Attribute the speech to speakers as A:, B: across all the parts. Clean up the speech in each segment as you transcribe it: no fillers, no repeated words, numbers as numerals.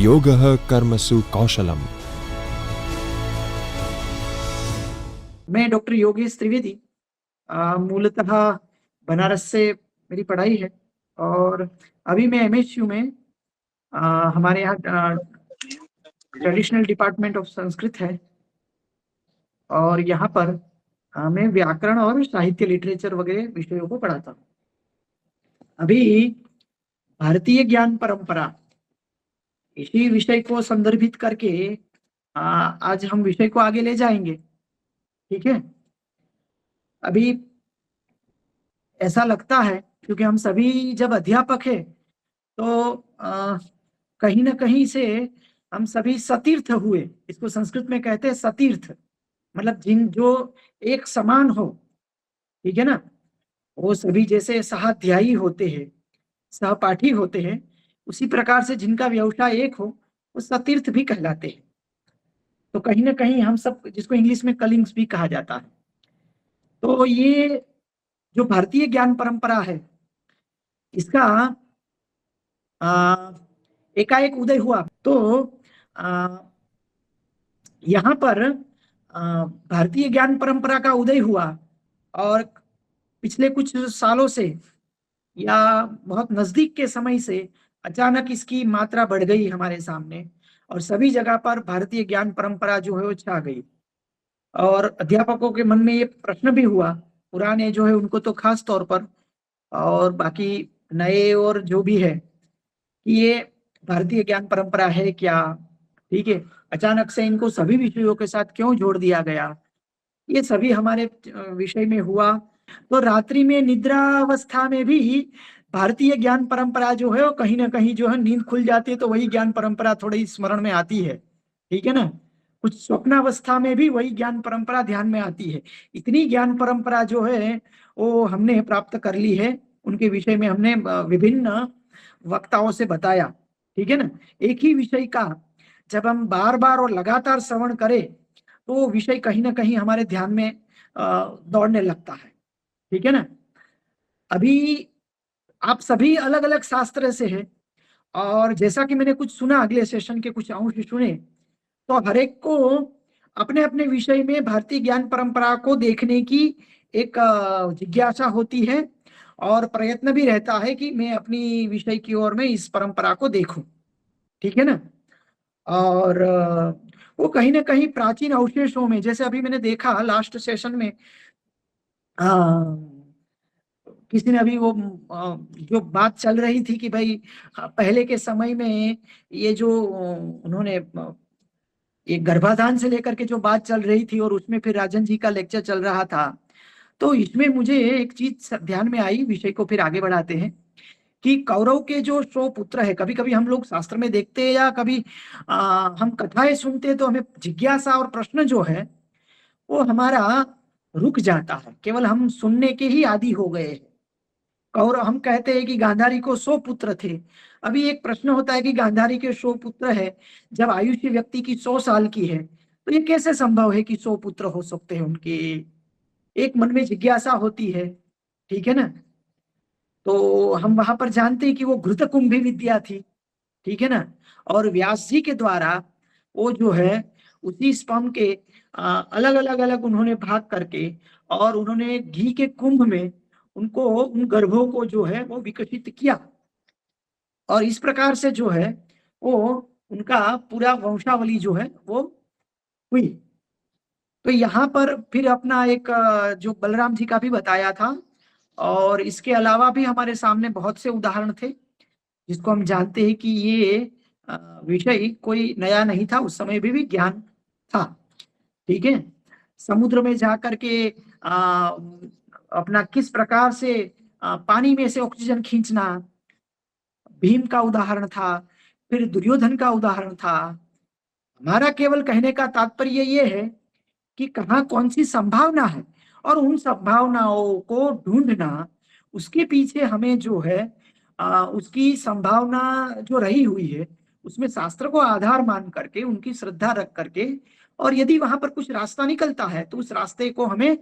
A: योगः कर्मसु कौशलम।
B: मैं डॉक्टर योगेश त्रिवेदी, मूलतः बनारस से मेरी पढ़ाई है और अभी मैं एमएसयू में हमारे यहाँ ट्रेडिशनल डिपार्टमेंट ऑफ संस्कृत है और यहाँ पर मैं व्याकरण और साहित्य लिटरेचर वगैरह विषयों को पढ़ाता हूँ। अभी भारतीय ज्ञान परंपरा इसी विषय को संदर्भित करके आज हम विषय को आगे ले जाएंगे। ठीक है। अभी ऐसा लगता है क्योंकि हम सभी जब अध्यापक है तो कहीं ना कहीं से हम सभी सतीर्थ हुए। इसको संस्कृत में कहते हैं सतीर्थ, मतलब जिन जो एक समान हो। ठीक है ना। वो सभी जैसे सहाध्यायी होते हैं, सहपाठी होते हैं, उसी प्रकार से जिनका व्यवसाय एक हो वो सतीर्थ भी कहलाते हैं। तो कहीं ना कहीं हम सब, जिसको इंग्लिश में कलिंग्स भी कहा जाता है, तो ये जो भारतीय ज्ञान परंपरा है इसका एकाएक उदय हुआ। तो यहाँ पर भारतीय ज्ञान परंपरा का उदय हुआ और पिछले कुछ सालों से या बहुत नजदीक के समय से अचानक इसकी मात्रा बढ़ गई हमारे सामने और सभी जगह पर भारतीय ज्ञान परंपरा जो है वो छा गई। और अध्यापकों के मन में ये प्रश्न भी हुआ, पुराने जो है उनको तो खास तौर पर, और बाकी नए और जो भी है, कि ये भारतीय ज्ञान परंपरा है क्या। ठीक है। अचानक से इनको सभी विषयों के साथ क्यों जोड़ दिया गया, ये सभी हमारे विषय में हुआ। तो रात्रि में निद्रा अवस्था में भी भारतीय ज्ञान परंपरा जो है वो कहीं ना कहीं जो है, नींद खुल जाती है तो वही ज्ञान परंपरा थोड़ी स्मरण में आती है। ठीक है ना। कुछ स्वप्नावस्था में भी वही ज्ञान परंपरा ध्यान में आती है। इतनी ज्ञान परंपरा जो है वो हमने प्राप्त कर ली है। उनके विषय में हमने विभिन्न वक्ताओं से बताया। ठीक है ना। एक ही विषय का जब हम बार बार और लगातार श्रवण करें तो वो विषय कहीं ना कहीं हमारे ध्यान में दौड़ने लगता है। ठीक है ना। अभी आप सभी अलग अलग शास्त्र से हैं और जैसा कि मैंने कुछ सुना, अगले सेशन के कुछ अंश सुने, तो हर एक को अपने अपने विषय में भारतीय ज्ञान परंपरा को देखने की एक जिज्ञासा होती है और प्रयत्न भी रहता है कि मैं अपनी विषय की ओर में इस परंपरा को देखूं। ठीक है ना। और वो कहीं ना कहीं प्राचीन अवशेषों में, जैसे अभी मैंने देखा लास्ट सेशन में, किसी ने अभी वो जो बात चल रही थी कि भाई पहले के समय में ये जो उन्होंने ये गर्भाधान से लेकर के जो बात चल रही थी और उसमें फिर राजन जी का लेक्चर चल रहा था, तो इसमें मुझे एक चीज ध्यान में आई। विषय को फिर आगे बढ़ाते हैं कि कौरव के जो 100 पुत्र है, कभी कभी हम लोग शास्त्र में देखते हैं या कभी हम कथाएं सुनते हैं तो हमें जिज्ञासा और प्रश्न जो है वो हमारा रुक जाता है, केवल हम सुनने के ही आदी हो गए हैं। कौरव, हम कहते हैं कि गांधारी को 100 पुत्र थे। अभी एक प्रश्न होता है कि गांधारी के 100 पुत्र है, जब आयुष्य व्यक्ति की 100 साल की है तो ये कैसे संभव है कि 100 पुत्र हो सकते हैं उनके। एक मन में जिज्ञासा होती है। ठीक है ना। तो हम वहां पर जानते हैं कि वो घृत कुंभी विद्या थी। ठीक है ना। और व्यास जी के द्वारा वो जो है उसी स्पर्म के अलग अलग अलग उन्होंने भाग करके और उन्होंने घी के कुंभ में उनको, उन गर्भों को जो है वो विकसित किया और इस प्रकार से जो है वो उनका पूरा वंशावली जो है वो हुई। तो यहाँ पर फिर अपना एक जो बलराम जी का भी बताया था और इसके अलावा भी हमारे सामने बहुत से उदाहरण थे जिसको हम जानते हैं कि ये विषय कोई नया नहीं था, उस समय भी ज्ञान था। ठीक है। समुद्र में जाकर के अपना किस प्रकार से पानी में से ऑक्सीजन खींचना, भीम का उदाहरण था, फिर दुर्योधन का उदाहरण था। हमारा केवल कहने का तात्पर्य ये है कि कहाँ कौन सी संभावना है और उन संभावनाओं को ढूंढना, उसके पीछे हमें जो है उसकी संभावना जो रही हुई है उसमें शास्त्र को आधार मान करके, उनकी श्रद्धा रख करके, और यदि वहां पर कुछ रास्ता निकलता है तो उस रास्ते को हमें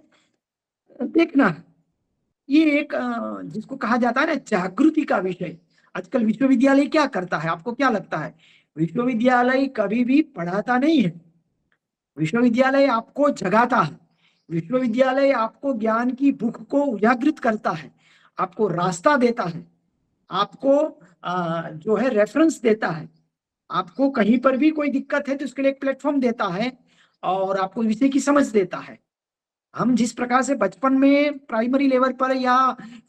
B: देखना है। ये एक जिसको कहा जाता है ना जागृति का विषय। आजकल विश्वविद्यालय क्या करता है, आपको क्या लगता है? विश्वविद्यालय कभी भी पढ़ाता नहीं है, विश्वविद्यालय आपको जगाता है, विश्वविद्यालय आपको ज्ञान की भूख को उजागृत करता है, आपको रास्ता देता है, आपको जो है रेफरेंस देता है, आपको कहीं पर भी कोई दिक्कत है तो उसके लिए एक प्लेटफॉर्म देता है और आपको विषय की समझ देता है। हम जिस प्रकार से बचपन में प्राइमरी लेवल पर या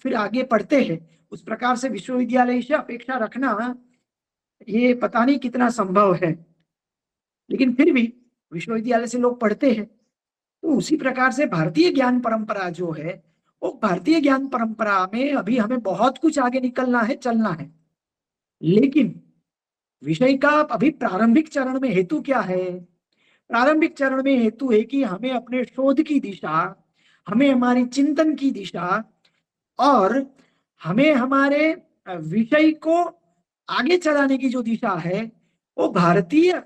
B: फिर आगे पढ़ते हैं, उस प्रकार से विश्वविद्यालय से अपेक्षा रखना ये पता नहीं कितना संभव है, लेकिन फिर भी विश्वविद्यालय से लोग पढ़ते हैं। तो उसी प्रकार से भारतीय ज्ञान परंपरा जो है, वो भारतीय ज्ञान परंपरा में अभी हमें बहुत कुछ आगे निकलना है, चलना है, लेकिन विषय का अभी प्रारंभिक चरण में हेतु क्या है? प्रारंभिक चरण में हेतु है कि हमें अपने शोध की दिशा, हमें हमारी चिंतन की दिशा और हमें हमारे विषय को आगे चलाने की जो दिशा है, वो भारतीय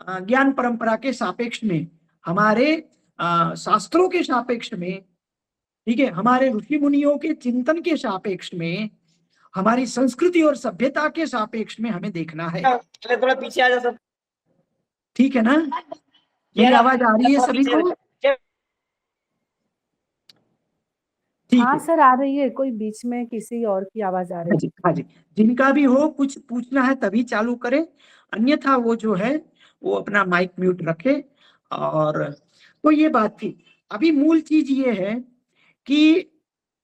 B: ज्ञान परंपरा के सापेक्ष में, हमारे शास्त्रों के सापेक्ष में, ठीक है, हमारे ऋषि मुनियों के चिंतन के सापेक्ष में, हमारी संस्कृति और सभ्यता के सापेक्ष में हमें देखना है।
C: थोड़ा पीछे आ जा सब।
B: ठीक है ना? मेरी आवाज आ रही है सभी को? ठीक
D: हाँ
B: है।
D: सर, आ रही है। कोई बीच में किसी और की आवाज आ रही है?
B: हाँ जी, जिनका भी हो कुछ पूछना है तभी चालू करें, अन्यथा वो जो है वो अपना माइक म्यूट रखे। और तो ये बात थी। अभी मूल चीज ये है कि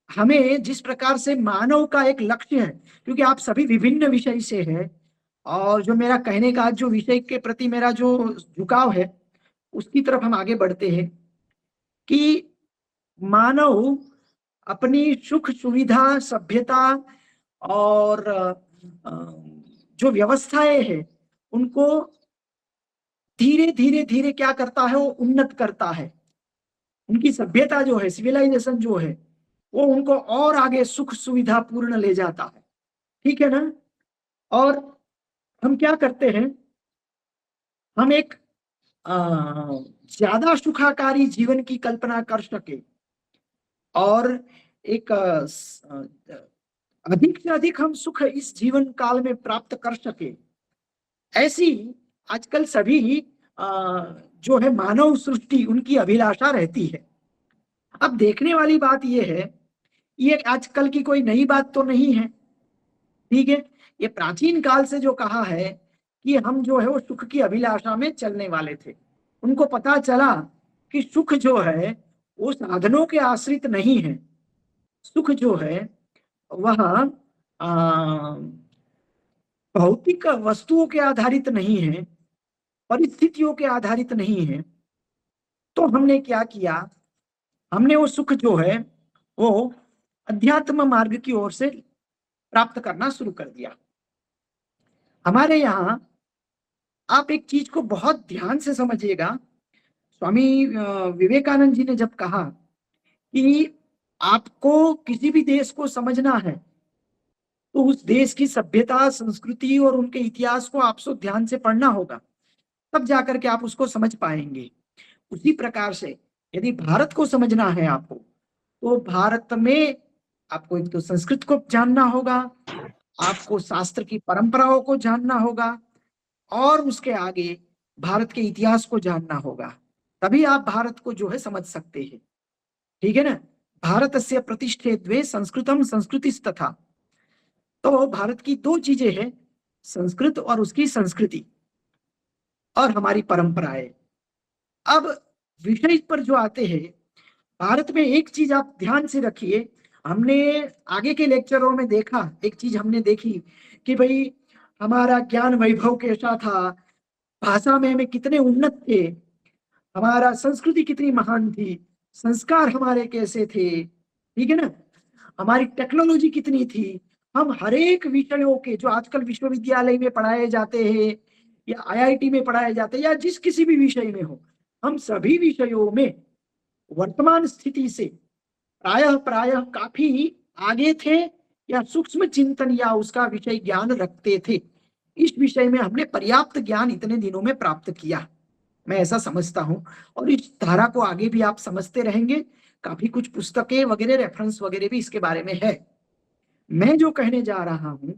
B: हमें जिस प्रकार से मानव का एक लक्ष्य है, क्योंकि आप सभी विभिन्न विषय से है, और जो मेरा कहने का जो विषय के प्रति मेरा जो झुकाव है, उसकी तरफ हम आगे बढ़ते हैं कि मानव अपनी सुख सुविधा, सभ्यता और जो व्यवस्थाएं हैं, उनको धीरे धीरे धीरे क्या करता है, वो उन्नत करता है। उनकी सभ्यता जो है, सिविलाइजेशन जो है, वो उनको और आगे सुख सुविधा पूर्ण ले जाता है। ठीक है ना? और हम क्या करते हैं, हम एक ज्यादा सुखाकारी जीवन की कल्पना कर सके और एक अधिक से अधिक हम सुख इस जीवन काल में प्राप्त कर सके, ऐसी आजकल सभी जो है मानव सृष्टि, उनकी अभिलाषा रहती है। अब देखने वाली बात यह है, ये आजकल की कोई नई बात तो नहीं है, ठीक है, ये प्राचीन काल से जो कहा है कि हम जो है वो सुख की अभिलाषा में चलने वाले थे। उनको पता चला कि सुख जो है वो साधनों के आश्रित नहीं है, सुख जो है वह भौतिक वस्तुओं के आधारित नहीं है, परिस्थितियों के आधारित नहीं है। तो हमने क्या किया, हमने वो सुख जो है वो अध्यात्म मार्ग की ओर से प्राप्त करना शुरू कर दिया। हमारे यहाँ आप एक चीज को बहुत ध्यान से समझिएगा। स्वामी विवेकानंद जी ने जब कहा कि आपको किसी भी देश को समझना है तो उस देश की सभ्यता, संस्कृति और उनके इतिहास को आपको ध्यान से पढ़ना होगा, तब जाकर के आप उसको समझ पाएंगे। उसी प्रकार से यदि भारत को समझना है आपको, तो भारत में आपको एक तो संस्कृत को जानना होगा, आपको शास्त्र की परंपराओं को जानना होगा, और उसके आगे भारत के इतिहास को जानना होगा, तभी आप भारत को जो है समझ सकते हैं। ठीक है ना? भारतस्य प्रतिष्ठे द्वे संस्कृतम संस्कृतिस्तथा। तो भारत की दो चीजें हैं, संस्कृत और उसकी संस्कृति और हमारी परंपराएं। अब विषय पर जो आते हैं, भारत में एक चीज आप ध्यान से रखिए, हमने आगे के लेक्चरों में देखा, एक चीज हमने देखी कि भाई हमारा ज्ञान वैभव कैसा था, भाषा में हमें कितने उन्नत थे, हमारा संस्कृति कितनी महान थी, संस्कार हमारे कैसे थे, ठीक है ना, हमारी टेक्नोलॉजी कितनी थी। हम हर एक विषयों के जो आजकल विश्वविद्यालय में पढ़ाए जाते हैं या आईआईटी में पढ़ाए जाते हैं या जिस किसी भी विषय में हो, हम सभी विषयों में वर्तमान स्थिति से प्रायः काफी आगे थे या सूक्ष्म चिंतन या उसका विषय ज्ञान रखते थे। इस विषय में हमने पर्याप्त ज्ञान इतने दिनों में प्राप्त किया, मैं ऐसा समझता हूं, और इस धारा को आगे भी आप समझते रहेंगे। काफी कुछ पुस्तकें वगैरह, रेफरेंस वगैरह भी इसके बारे में है। मैं जो कहने जा रहा हूं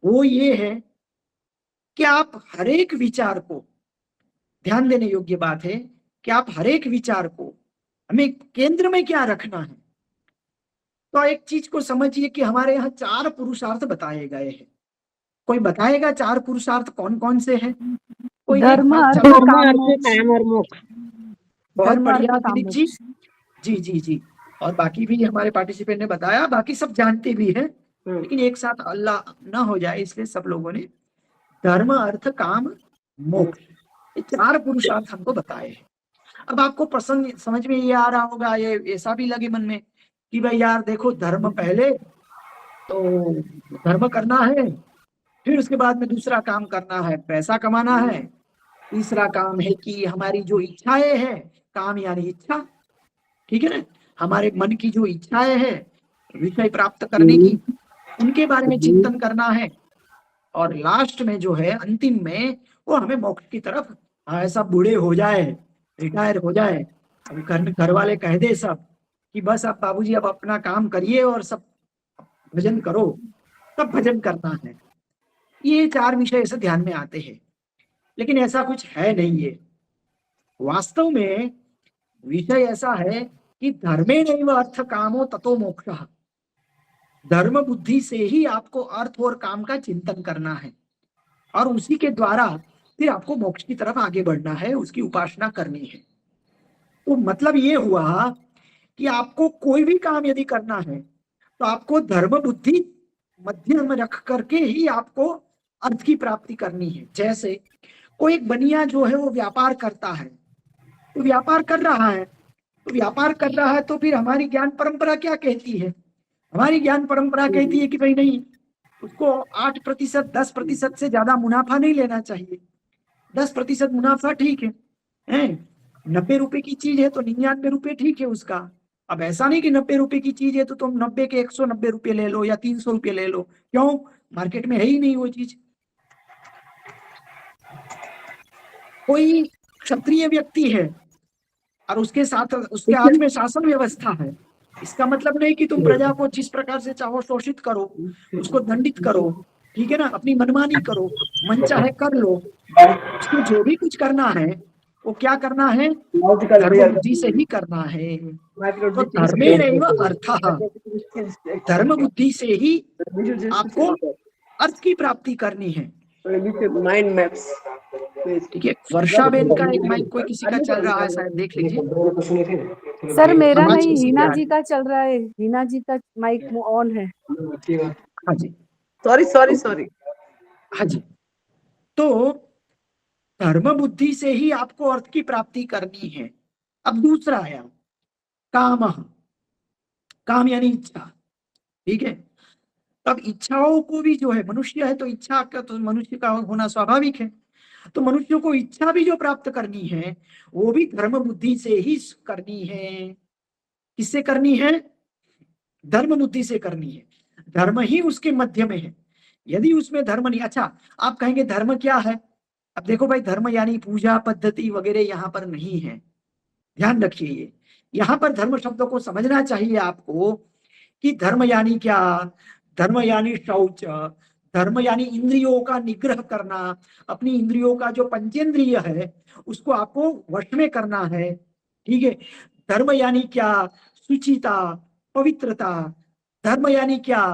B: वो ये है कि आप हर एक विचार को, ध्यान देने योग्य बात है कि आप हर एक विचार को हमें केंद्र में क्या रखना है। तो एक चीज को समझिए कि हमारे यहाँ 4 पुरुषार्थ बताए गए हैं। कोई बताएगा 4 पुरुषार्थ कौन कौन से हैं? कोई एक
D: धर्म
B: बात
D: अर्थ
B: चलो,
C: धर्म
D: काम
C: अर्थ
D: मोक्ष।
C: काम और मोक्ष।
B: बहुत
D: धर्म अर्थ
B: बढ़िया
D: काम
B: दिलीप जी।
D: मोक्ष।
B: जी जी जी। और बाकी भी हमारे पार्टिसिपेंट ने बताया, बाकी सब जानते भी हैं, लेकिन एक साथ अल्लाह ना हो जाए इसलिए सब लोगों ने धर्म अर्थ काम मोक्ष, ये 4 पुरुषार्थ हमको बताए हैं। अब आपको प्रसंग समझ में ये आ रहा होगा, ये ऐसा भी लगे मन में कि भाई यार देखो, धर्म पहले तो धर्म करना है, फिर उसके बाद में दूसरा काम करना है, पैसा कमाना है, तीसरा काम है कि हमारी जो इच्छाएं हैं, काम यानी इच्छा, ठीक है ना, हमारे मन की जो इच्छाएं हैं विषय प्राप्त करने की, उनके बारे में चिंतन करना है, और लास्ट में जो है अंतिम में वो हमें मोक्ष की तरफ, ऐसा बूढ़े हो जाए, रिटायर हो जाए, अब घर वाले कह दे सब कि बस आप बाबूजी अब अपना काम करिए और सब भजन करो, तब भजन करना है। ये 4 विषय ऐसे ध्यान में आते हैं, लेकिन ऐसा कुछ है नहीं है। वास्तव में विषय ऐसा है कि धर्मे नैव अर्थ कामो ततो मोक्षः, धर्म बुद्धि से ही आपको अर्थ और काम का चिंतन करना है, और उसी के द्वारा फिर आपको मोक्ष की तरफ आगे बढ़ना है, उसकी उपासना करनी है। तो मतलब ये हुआ कि आपको कोई भी काम यदि करना है तो आपको धर्म बुद्धि मध्य में रख करके ही आपको अर्थ की प्राप्ति करनी है। जैसे कोई एक बनिया जो है वो व्यापार करता है, तो व्यापार कर रहा है, तो व्यापार कर रहा है, तो फिर हमारी ज्ञान परंपरा क्या कहती है? हमारी ज्ञान परंपरा कहती है कि भाई नहीं, उसको 8%, 10% से ज्यादा मुनाफा नहीं लेना चाहिए। 10% मुनाफा ठीक है, 90 रुपए की चीज है तो 99 रुपए ठीक है उसका। अब ऐसा नहीं कि 90 रुपए की चीज है तो तुम 90 के 190 रुपए ले लो या 300 रुपए ले लो, क्यों? मार्केट में है ही नहीं वो चीज। कोई क्षत्रिय व्यक्ति है और उसके साथ उसके हाथ में शासन व्यवस्था है, इसका मतलब नहीं कि तुम प्रजा को जिस प्रकार से चाहो शोषित करो, उसको दंडित करो, ठीक है ना, अपनी मनमानी करो, मन चाहे कर लो। उसको जो भी कुछ करना है वो क्या करना है? धर्म बुद्धि से ही करना है। तो धर्मेणैव अर्थः, धर्म बुद्धि से ही आपको अर्थ की प्राप्ति करनी है।
C: Mind maps.
B: ठीक है, वर्षा बेन का एक माइक कोई किसी का चल रहा है, शायद देख लीजिए।
D: सर मेरा
B: आवाज
D: नहीं,
B: किसी की
D: हिना
B: आ
D: जी
B: रही
D: का चल रहा है, हिना जी का माइक ऑन है।
B: है? हाँ जी,
C: सॉरी।
B: हाँ जी। तो धर्म बुद्धि से ही आपको अर्थ की प्राप्ति करनी है। अब दूसरा आया काम, काम यानी इच्छा, ठीक है। अब इच्छाओं को भी जो है, मनुष्य है तो इच्छा का तो मनुष्य का होना स्वाभाविक है, तो मनुष्य को इच्छा भी जो प्राप्त करनी है वो भी धर्म बुद्धि से ही करनी है। किससे करनी है? धर्म बुद्धि से करनी है। धर्म ही उसके मध्य में है। यदि उसमें धर्म नहीं, अच्छा आप कहेंगे धर्म क्या है? अब देखो भाई, धर्म यानी पूजा पद्धति वगैरह यहाँ पर नहीं है, ध्यान रखिए। ये यहाँ पर धर्म शब्दों को समझना चाहिए आपको कि धर्म यानी क्या। धर्म यानी शौच, धर्म यानी इंद्रियों का निग्रह करना, अपनी इंद्रियों का जो पंचेंद्रिय है उसको आपको वश में करना है, ठीक है। धर्म यानी क्या? सुचिता, पवित्रता। धर्म यानी क्या?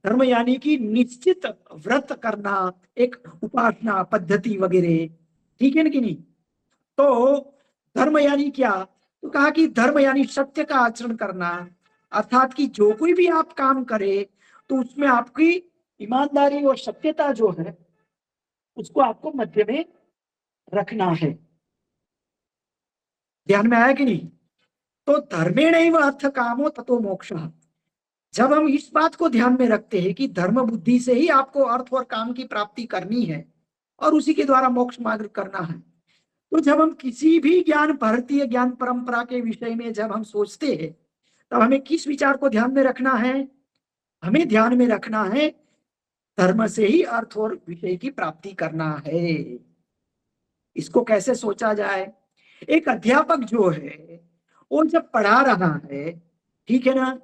B: धर्म यानी कि निश्चित व्रत करना, एक उपासना पद्धति वगैरह, ठीक है ना कि नहीं। तो धर्म यानी क्या? तो कहा कि धर्म यानी सत्य का आचरण करना, अर्थात कि जो कोई भी आप काम करे तो उसमें आपकी ईमानदारी और सत्यता जो है उसको आपको मध्य में रखना है। ध्यान में आया कि नहीं? तो धर्मेणैव अर्थ कामो ततो मोक्षः, जब हम इस बात को ध्यान में रखते हैं कि धर्म बुद्धि से ही आपको अर्थ और काम की प्राप्ति करनी है और उसी के द्वारा मोक्ष मार्ग करना है, तो जब हम किसी भी ज्ञान, भारतीय ज्ञान परंपरा के विषय में जब हम सोचते हैं तब हमें किस विचार को ध्यान में रखना है? हमें ध्यान में रखना है धर्म से ही अर्थ और विषय की प्राप्ति करना है। इसको कैसे सोचा जाए? एक अध्यापक जो है वो जब पढ़ा रहा है, ठीक है ना,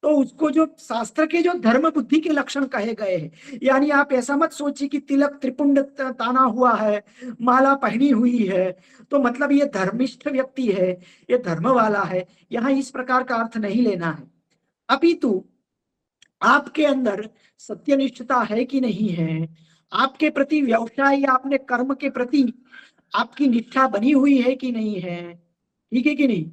B: तो उसको जो शास्त्र के जो धर्म बुद्धि के लक्षण कहे गए हैं, यानी आप ऐसा मत सोचिए कि तिलक त्रिपुंड ताना हुआ है, माला पहनी हुई है तो मतलब ये धर्मिष्ठ व्यक्ति है, ये धर्म वाला है, यहाँ इस प्रकार का अर्थ नहीं लेना है। अपितु आपके अंदर सत्यनिष्ठता है कि नहीं है, आपके प्रति व्यवसाय या अपने कर्म के प्रति आपकी निष्ठा बनी हुई है कि नहीं है, ठीक है कि नहीं,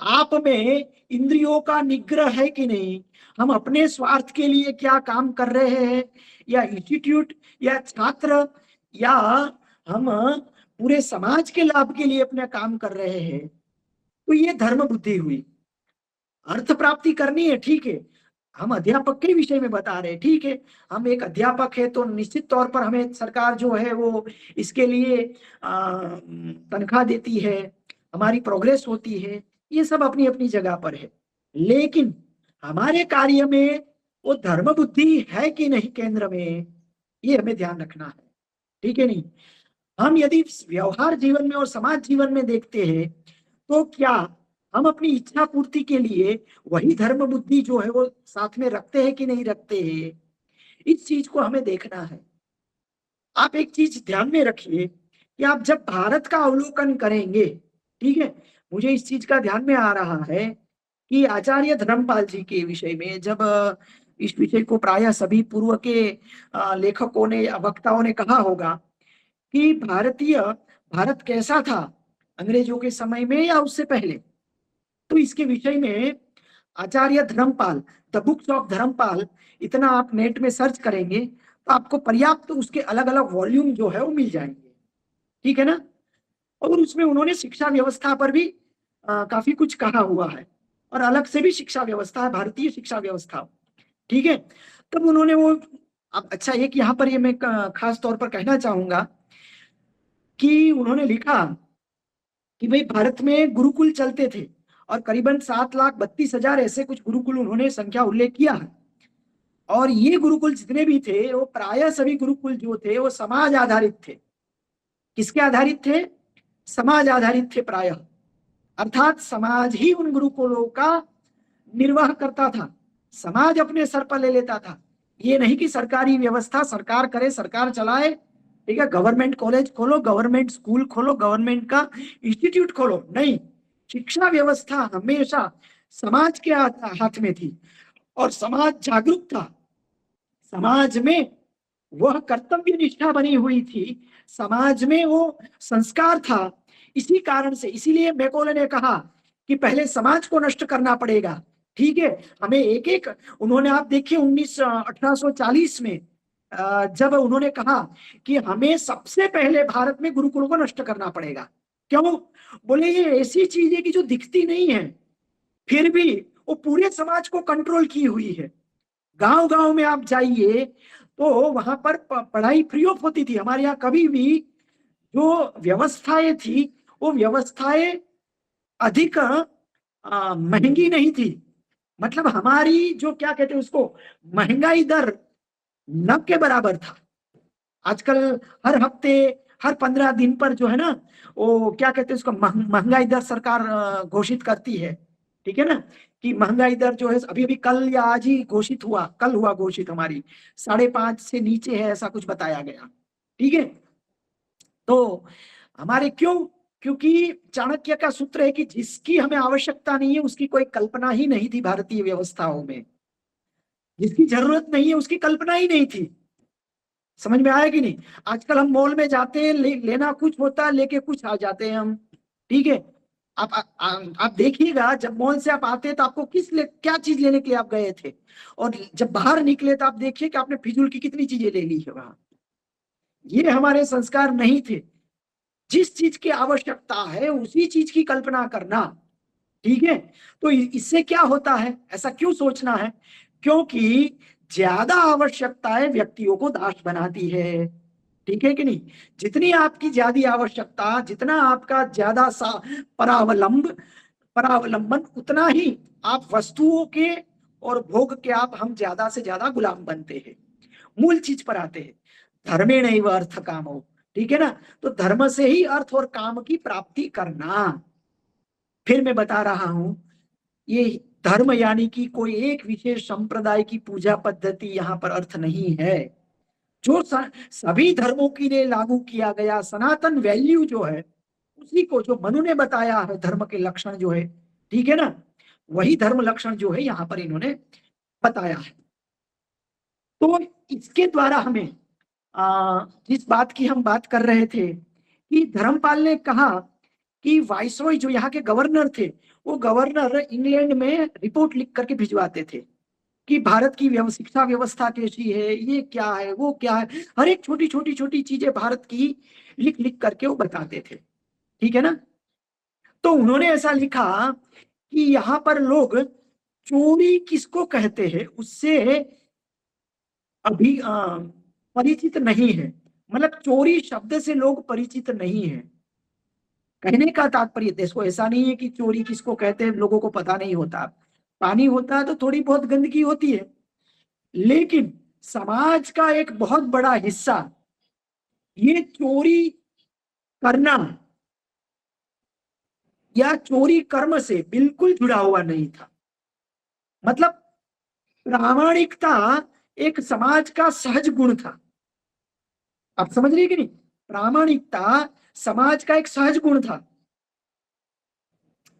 B: आप में इंद्रियों का निग्रह है कि नहीं, हम अपने स्वार्थ के लिए क्या काम कर रहे हैं, या इंस्टीट्यूट या छात्र या हम पूरे समाज के लाभ के लिए अपना काम कर रहे हैं, तो ये धर्म बुद्धि हुई। अर्थ प्राप्ति करनी है, ठीक है, हम अध्यापक के विषय में बता रहे हैं, ठीक है, हम एक अध्यापक है तो निश्चित तौर पर हमें सरकार जो है वो इसके लिए तनख्वाह देती है, हमारी प्रोग्रेस होती है, ये सब अपनी अपनी जगह पर है, लेकिन हमारे कार्य में वो धर्म बुद्धि है कि नहीं केंद्र में, ये हमें ध्यान रखना है, ठीक है नहीं। हम यदि व्यवहार जीवन में और समाज जीवन में देखते हैं तो क्या हम अपनी इच्छा पूर्ति के लिए वही धर्म बुद्धि जो है वो साथ में रखते हैं कि नहीं रखते हैं, इस चीज को हमें देखना है। आप एक चीज ध्यान में रखिए कि आप जब भारत का अवलोकन करेंगे, ठीक है, मुझे इस चीज का ध्यान में आ रहा है कि आचार्य धर्मपाल जी के विषय में जब इस विषय को प्रायः सभी पूर्व के लेखकों ने या वक्ताओं ने कहा होगा कि भारत कैसा था अंग्रेजों के समय में या उससे पहले, तो इसके विषय में Acharya Dharampal, the books of Dharampal, इतना आप नेट में सर्च करेंगे तो आपको पर्याप्त उसके अलग अलग वॉल्यूम जो है वो मिल जाएंगे, ठीक है ना। और उसमें उन्होंने शिक्षा व्यवस्था पर भी काफी कुछ कहा हुआ है, और अलग से भी शिक्षा व्यवस्था है, भारतीय शिक्षा व्यवस्था, ठीक है। तब उन्होंने वो अब अच्छा एक यहाँ पर ये मैं खास तौर पर कहना चाहूंगा कि उन्होंने लिखा कि भाई भारत में गुरुकुल चलते थे और करीबन 7,32,000 ऐसे कुछ गुरुकुल उन्होंने संख्या उल्लेख किया है, और ये गुरुकुल जितने भी थे वो प्रायः सभी गुरुकुल जो थे वो समाज आधारित थे। किसके आधारित थे? समाज आधारित थे प्रायः, अर्थात समाज ही उन गुरुकुलों का निर्वाह करता था, समाज अपने सर पर ले लेता था। ये नहीं कि सरकारी व्यवस्था सरकार करे, सरकार चलाए, ठीक है, गवर्नमेंट कॉलेज खोलो, गवर्नमेंट स्कूल खोलो, गवर्नमेंट का इंस्टीट्यूट खोलो, नहीं, शिक्षा व्यवस्था हमेशा समाज के हाथ में थी, और समाज जागरूक था, समाज में वह कर्तव्य निष्ठा बनी हुई थी, समाज में वो संस्कार था। इसी कारण से, इसीलिए मैकॉले ने कहा कि पहले समाज को नष्ट करना पड़ेगा, ठीक है, हमें एक एक, उन्होंने आप देखिए 1840 में जब उन्होंने कहा कि हमें सबसे पहले भारत में गुरुकुलों को नष्ट करना पड़ेगा। क्यों? बोले ये ऐसी चीज है कि जो दिखती नहीं है, फिर भी वो पूरे समाज को कंट्रोल की हुई है। गांव गांव में आप जाइए तो वहां पर पढ़ाई फ्री ऑफ होती थी। हमारे यहाँ कभी भी जो व्यवस्थाएं थी वो व्यवस्थाएं अधिक महंगी नहीं थी, मतलब हमारी जो क्या कहते हैं उसको, महंगाई दर न के बराबर था। आजकल हर हफ्ते, हर 15 दिन पर जो है ना वो क्या कहते हैं उसको, महंगाई दर सरकार घोषित करती है, ठीक है ना, कि महंगाई दर जो है अभी अभी कल या आज ही घोषित हुआ, कल हुआ घोषित, हमारी 5.5 से नीचे है ऐसा कुछ बताया गया, ठीक है। तो हमारे क्यों? क्योंकि चाणक्य का सूत्र है कि जिसकी हमें आवश्यकता नहीं है उसकी कोई कल्पना ही नहीं थी भारतीय व्यवस्थाओं में, जिसकी जरूरत नहीं है उसकी कल्पना ही नहीं थी। समझ में आया कि नहीं? आजकल हम मॉल में जाते हैं, लेना कुछ होता है, लेके कुछ आ जाते हैं हम, ठीक है। आप देखिएगा जब मॉल से आप आते हैं तो आपको क्या चीज लेने के लिए आप गए थे, और जब बाहर निकले तो आप देखिए कि आपने फिजूल की कितनी चीजें ले ली है वहां। ये हमारे संस्कार नहीं थे। जिस चीज की आवश्यकता है उसी चीज की कल्पना करना, ठीक है। तो इससे क्या होता है, ऐसा क्यों सोचना है? क्योंकि ज्यादा आवश्यकताएं व्यक्तियों को दास बनाती है, ठीक है कि नहीं। जितनी आपकी ज्यादा आवश्यकता, जितना आपका ज्यादा परावलंबन, उतना ही आप वस्तुओं के और भोग के हम ज्यादा से ज्यादा गुलाम बनते हैं। मूल चीज पर आते हैं, धर्मेणैव अर्थ कामो, ठीक है ना। तो धर्म से ही अर्थ और काम की प्राप्ति करना। फिर मैं बता रहा हूं, ये धर्म यानी कि कोई एक विशेष संप्रदाय की पूजा पद्धति यहाँ पर अर्थ नहीं है। जो सभी धर्मों के लिए लागू किया गया सनातन वैल्यू जो है, उसी को जो मनु ने बताया है धर्म के लक्षण जो है, ठीक है ना, वही धर्म लक्षण जो है यहाँ पर इन्होंने बताया है। तो इसके द्वारा हमें जिस बात की हम बात कर रहे थे कि धर्मपाल ने कहा कि वाइसरॉय जो यहाँ के गवर्नर थे, वो गवर्नर इंग्लैंड में रिपोर्ट लिख करके भिजवाते थे कि भारत की शिक्षा व्यवस्था कैसी है, ये क्या है, वो क्या है, हर एक छोटी छोटी छोटी चीजें भारत की लिख लिख करके वो बताते थे, ठीक है ना। तो उन्होंने ऐसा लिखा कि यहाँ पर लोग चोरी किसको कहते हैं उससे अभी परिचित नहीं है, मतलब चोरी शब्द से लोग परिचित नहीं है। कहने का तात्पर्य देखो ऐसा नहीं है कि चोरी किसको कहते हैं लोगों को पता नहीं होता, पानी होता है तो थोड़ी बहुत गंदगी होती है, लेकिन समाज का एक बहुत बड़ा हिस्सा ये चोरी करना या चोरी कर्म से बिल्कुल जुड़ा हुआ नहीं था। मतलब प्रामाणिकता एक समाज का सहज गुण था। आप समझ रहे कि नहीं, प्रामाणिकता समाज का एक सहज गुण था।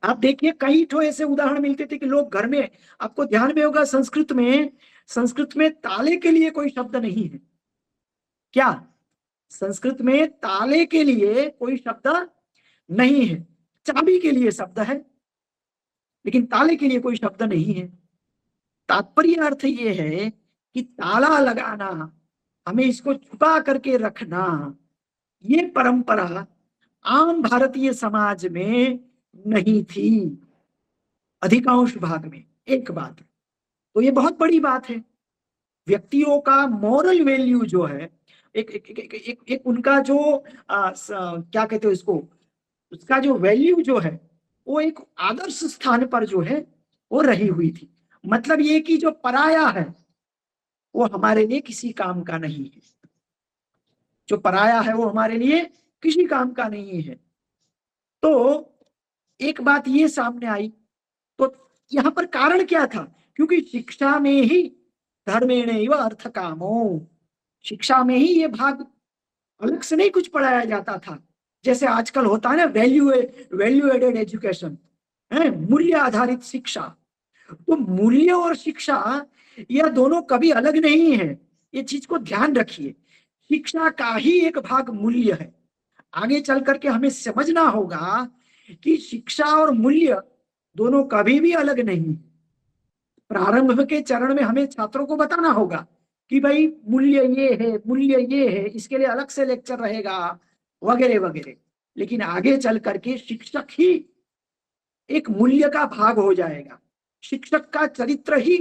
B: आप देखिए कई ठो ऐसे उदाहरण मिलते थे कि लोग घर में, आपको ध्यान में होगा संस्कृत में ताले के लिए कोई शब्द नहीं है क्या, संस्कृत में ताले के लिए कोई शब्द नहीं है, चाबी के लिए शब्द है लेकिन ताले के लिए कोई शब्द नहीं है। तात्पर्य अर्थ ये है कि ताला लगाना, हमें इसको छुपा करके रखना, ये परंपरा आम भारतीय समाज में नहीं थी, अधिकांश भाग में। एक बात तो ये बहुत बड़ी बात है, व्यक्तियों का मॉरल वैल्यू जो है, एक उनका जो क्या कहते हो इसको, उसका जो वैल्यू जो है वो एक आदर्श स्थान पर जो है वो रही हुई थी। मतलब ये कि जो पराया है वो हमारे लिए किसी काम का नहीं है, जो पराया है वो हमारे लिए किसी काम का नहीं है। तो एक बात ये सामने आई, तो यहाँ पर कारण क्या था, क्योंकि शिक्षा में ही धर्मेणैव अर्थ कामो, शिक्षा में ही ये भाग अलग से नहीं कुछ पढ़ाया जाता था जैसे आजकल होता है ना वैल्यू एडेड एजुकेशन है, मूल्य आधारित शिक्षा। तो मूल्य और शिक्षा यह दोनों कभी अलग नहीं है, ये चीज को ध्यान रखिए। शिक्षा का ही एक भाग मूल्य है। आगे चल करके हमें समझना होगा कि शिक्षा और मूल्य दोनों कभी भी अलग नहीं। प्रारंभ के चरण में हमें छात्रों को बताना होगा कि भाई मूल्य ये है, मूल्य ये है, इसके लिए अलग से लेक्चर रहेगा वगैरह वगैरह। लेकिन आगे चल करके शिक्षक ही एक मूल्य का भाग हो जाएगा, शिक्षक का चरित्र ही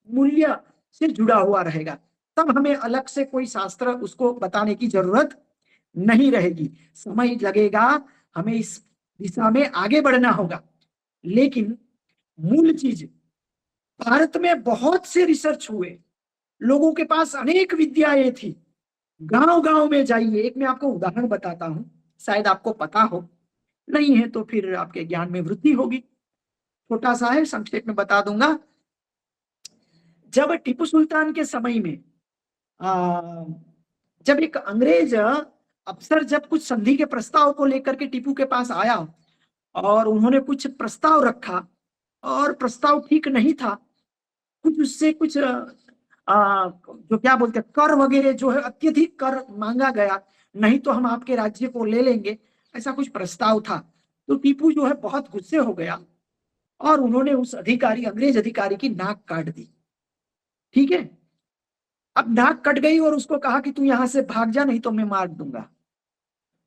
B: मूल्य से जुड़ा हुआ रहेगा, तब हमें अलग से कोई शास्त्र उसको बताने की जरूरत नहीं रहेगी। समय लगेगा, हमें इस दिशा में आगे बढ़ना होगा। लेकिन मूल चीज, भारत में बहुत से रिसर्च हुए, लोगों के पास अनेक विद्याएं थी, गांव गांव में जाइए। एक मैं आपको उदाहरण बताता हूं, शायद आपको पता हो, नहीं है तो फिर आपके ज्ञान में वृद्धि होगी। छोटा सा है, संक्षेप में बता दूंगा। जब टीपू सुल्तान के समय में जब एक अंग्रेज अफसर जब कुछ संधि के प्रस्ताव को लेकर के टीपू के पास आया और उन्होंने कुछ प्रस्ताव रखा और प्रस्ताव ठीक नहीं था, कुछ उससे कुछ जो क्या बोलते हैं कर वगैरह जो है अत्यधिक कर मांगा गया, नहीं तो हम आपके राज्य को ले लेंगे, ऐसा कुछ प्रस्ताव था। तो टीपू जो है बहुत गुस्से हो गया और उन्होंने उस अधिकारी, अंग्रेज अधिकारी की नाक काट दी। ठीक है, अब नाक कट गई और उसको कहा कि तू यहां से भाग जा, नहीं तो मैं मार दूंगा।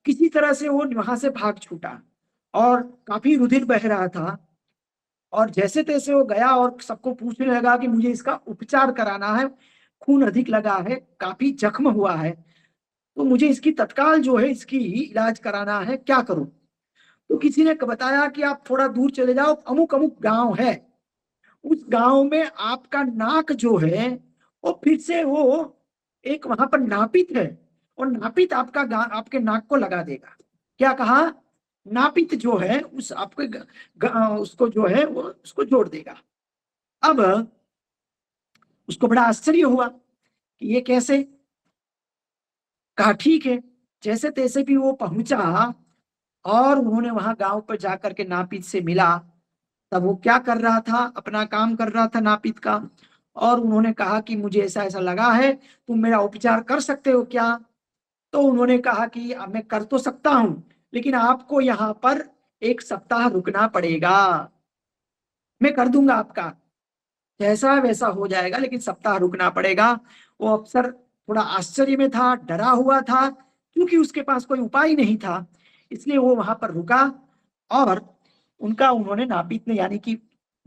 B: किसी तरह से वो वहां से भाग छूटा और काफी रुधिर बह रहा था, और जैसे तैसे वो गया और सबको पूछने लगा कि मुझे इसका उपचार कराना है, खून अधिक लगा है, काफी जख्म हुआ है, तो मुझे इसकी तत्काल जो है इसकी इलाज कराना है, क्या करूं। तो किसी ने बताया कि आप थोड़ा दूर चले जाओ, अमुक अमुक गांव है, उस गांव में आपका नाक जो है वो फिर से वो एक वहां पर नापित है और नापित आपके नाक को लगा देगा। क्या कहा, नापित जो है उस आपके उसको जो है वो उसको जोड़ देगा। अब उसको बड़ा आश्चर्य हुआ कि ये कैसे। कहा ठीक है, जैसे तैसे भी वो पहुंचा और उन्होंने वहां गांव पर जाकर के नापित से मिला। तब वो क्या कर रहा था, अपना काम कर रहा था नापित का। और उन्होंने कहा कि मुझे ऐसा ऐसा लगा है, तुम मेरा उपचार कर सकते हो क्या? तो उन्होंने कहा कि अब मैं कर तो सकता हूं, लेकिन आपको यहाँ पर 1 सप्ताह रुकना पड़ेगा। मैं कर दूंगा आपका, जैसा वैसा हो जाएगा, लेकिन सप्ताह रुकना पड़ेगा। वो अफसर थोड़ा आश्चर्य में था, डरा हुआ था, क्योंकि उसके पास कोई उपाय नहीं था। इसलिए वो वहां पर रुका और उन्होंने नापित ने, यानी कि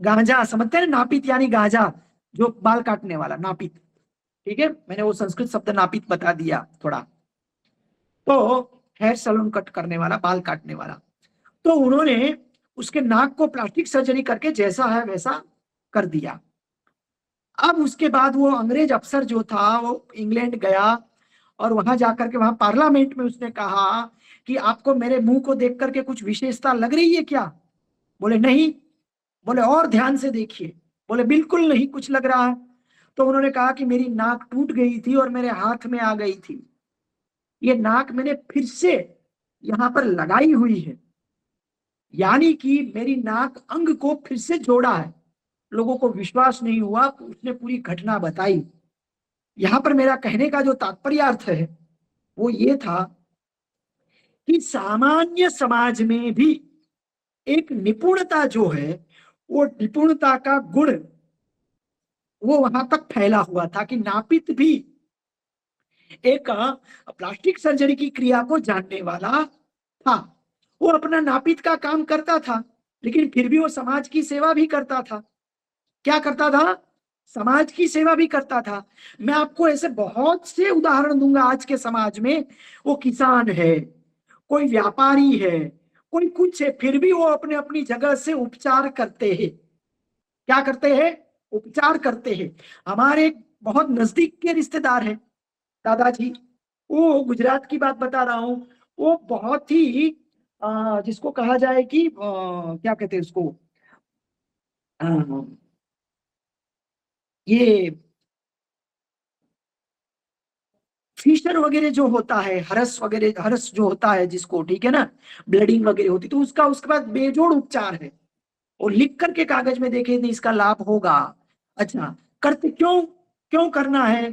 B: गांजा, समझते हैं ना, नापित यानी गांजा, जो बाल काटने वाला नापित। ठीक है, मैंने वो संस्कृत शब्द नापित बता दिया थोड़ा। तो हेयर सैलून कट करने वाला, बाल काटने वाला। तो उन्होंने उसके नाक को प्लास्टिक सर्जरी करके जैसा है वैसा कर दिया। अब उसके बाद वो अंग्रेज अफसर जो था वो इंग्लैंड गया और वहां जाकर के, वहां पार्लियामेंट में उसने कहा कि आपको मेरे मुंह को देख करके कुछ विशेषता लग रही है क्या? बोले नहीं। बोले और ध्यान से देखिए। बोले बिल्कुल नहीं कुछ लग रहा है। तो उन्होंने कहा कि मेरी नाक टूट गई थी और मेरे हाथ में आ गई थी, ये नाक मैंने फिर से यहां पर लगाई हुई है, यानी कि मेरी नाक अंग को फिर से जोड़ा है। लोगों को विश्वास नहीं हुआ, उसने पूरी घटना बताई। यहां पर मेरा कहने का जो तात्पर्यार्थ है वो ये था कि सामान्य समाज में भी एक निपुणता जो है, वो निपुणता का गुण वो वहां तक फैला हुआ था कि नापित भी एक प्लास्टिक सर्जरी की क्रिया को जानने वाला था। वो अपना नापित का काम करता था, लेकिन फिर भी वो समाज की सेवा भी करता था। क्या करता था? समाज की सेवा भी करता था। मैं आपको ऐसे बहुत से उदाहरण दूंगा आज के समाज में। वो किसान है, कोई व्यापारी है, कोई कुछ है, फिर भी वो अपने अपनी जगह से उपचार करते हैं। क्या करते हैं? उपचार करते हैं। हमारे एक बहुत नजदीक के रिश्तेदार हैं, दादाजी। वो गुजरात की बात बता रहा हूँ। वो बहुत ही जिसको कहा जाए कि क्या कहते हैं उसको, अ, ये फिशर वगैरह जो होता है, हरस वगैरह, हरस जो होता है जिसको, ठीक है ना, ब्लीडिंग वगैरह होती, तो उसका उसके बाद बेजोड़ उपचार है। और लिख करके कागज में देखे नहीं, इसका लाभ होगा। अच्छा, करते क्यों? क्यों करना है,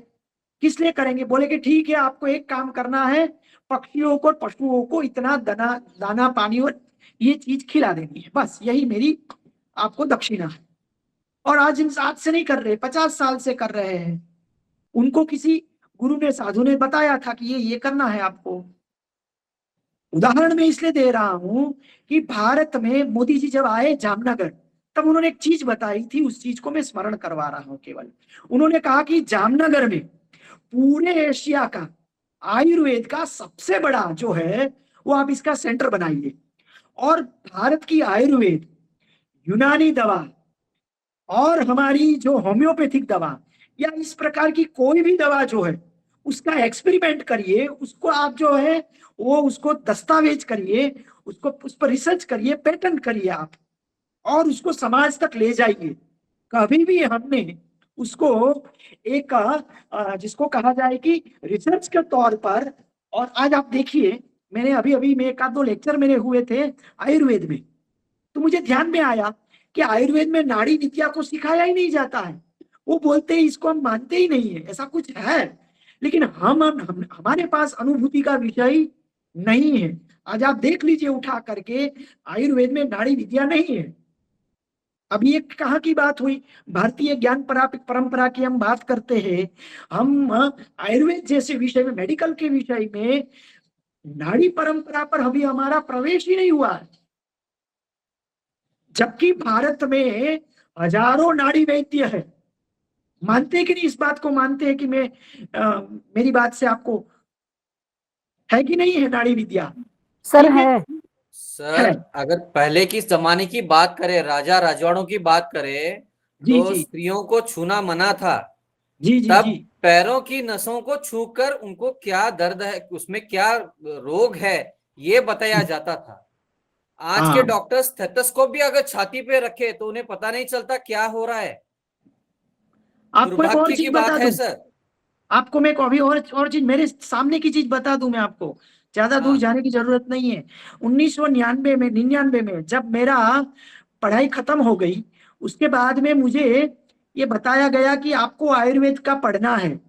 B: किस लिए करेंगे? बोले कि ठीक है, आपको एक काम करना है, पक्षियों को, पशुओं को इतना दाना दाना पानी और ये चीज खिला देनी है, बस यही मेरी आपको दक्षिणा है। और आज से नहीं कर रहे, 50 साल से कर रहे हैं। उनको किसी गुरु ने, साधु ने बताया था कि ये करना है आपको। उदाहरण मैं इसलिए दे रहा हूं कि भारत में मोदी जी जब आए जामनगर, तब उन्होंने एक चीज बताई थी, उस चीज को मैं स्मरण करवा रहा हूं केवल। उन्होंने कहा कि जामनगर में पूरे एशिया का आयुर्वेद का सबसे बड़ा जो है वो आप इसका सेंटर बनाइए। और भारत की आयुर्वेद, यूनानी दवा और हमारी जो होम्योपैथिक दवा या इस प्रकार की कोई भी दवा जो है, उसका एक्सपेरिमेंट करिए, उसको आप जो है वो उसको दस्तावेज करिए, उसको उस पर रिसर्च करिए, पेटेंट करिए आप, और उसको समाज तक ले जाइए। कभी भी हमने उसको एक जिसको कहा जाए कि रिसर्च के तौर पर। और आज आप देखिए, मैंने अभी अभी में एक आध दो लेक्चर मेरे हुए थे आयुर्वेद में, तो मुझे ध्यान में आया कि आयुर्वेद में नाड़ी विद्या को सिखाया ही नहीं जाता है। वो बोलते हैं इसको हम मानते ही नहीं है, ऐसा कुछ है। लेकिन हमारे पास अनुभूति का विषय नहीं है। आज आप देख लीजिए उठा करके, आयुर्वेद में नाड़ी विद्या नहीं है। अभी एक कहाँ की बात हुई, भारतीय ज्ञान परंपरा की हम बात करते हैं। हम आयुर्वेद जैसे विषय में, मेडिकल के विषय में, नाड़ी परंपरा पर अभी हमारा प्रवेश ही नहीं हुआ है। जबकि भारत में हजारों नाड़ी वैद्य है। मानते हैं कि नहीं, इस बात को मानते हैं कि मेरी बात से आपको है कि नहीं है नाड़ी विद्या?
D: सर
B: ठीक
D: है।
E: सर, अगर पहले की जमाने की बात करें, राजा राजवाड़ों की बात करें,
B: जी
E: तो
B: जी
E: स्त्रियों को छूना मना था।
B: जी जी
E: तब
B: जी
E: पैरों की नसों को छूकर उनको क्या दर्द है, उसमें क्या रोग है, ये बताया जाता था। आज के
B: हाँ
E: डॉक्टर स्टेथोस्कोप भी अगर छाती पे रखे तो उन्हें पता नहीं चलता क्या हो रहा है।
B: आपको एक और
E: दुर्भाग्य
B: चीज
E: की बात
B: बता
E: है
B: दूं,
E: सर।
B: आपको मैं एक अभी और चीज मेरे सामने की चीज बता दूं मैं आपको, ज्यादा दूर
E: हाँ
B: जाने की जरूरत नहीं है। 1999 में जब मेरा पढ़ाई खत्म हो गई, उसके बाद में मुझे ये बताया गया कि आपको आयुर्वेद का पढ़ना है,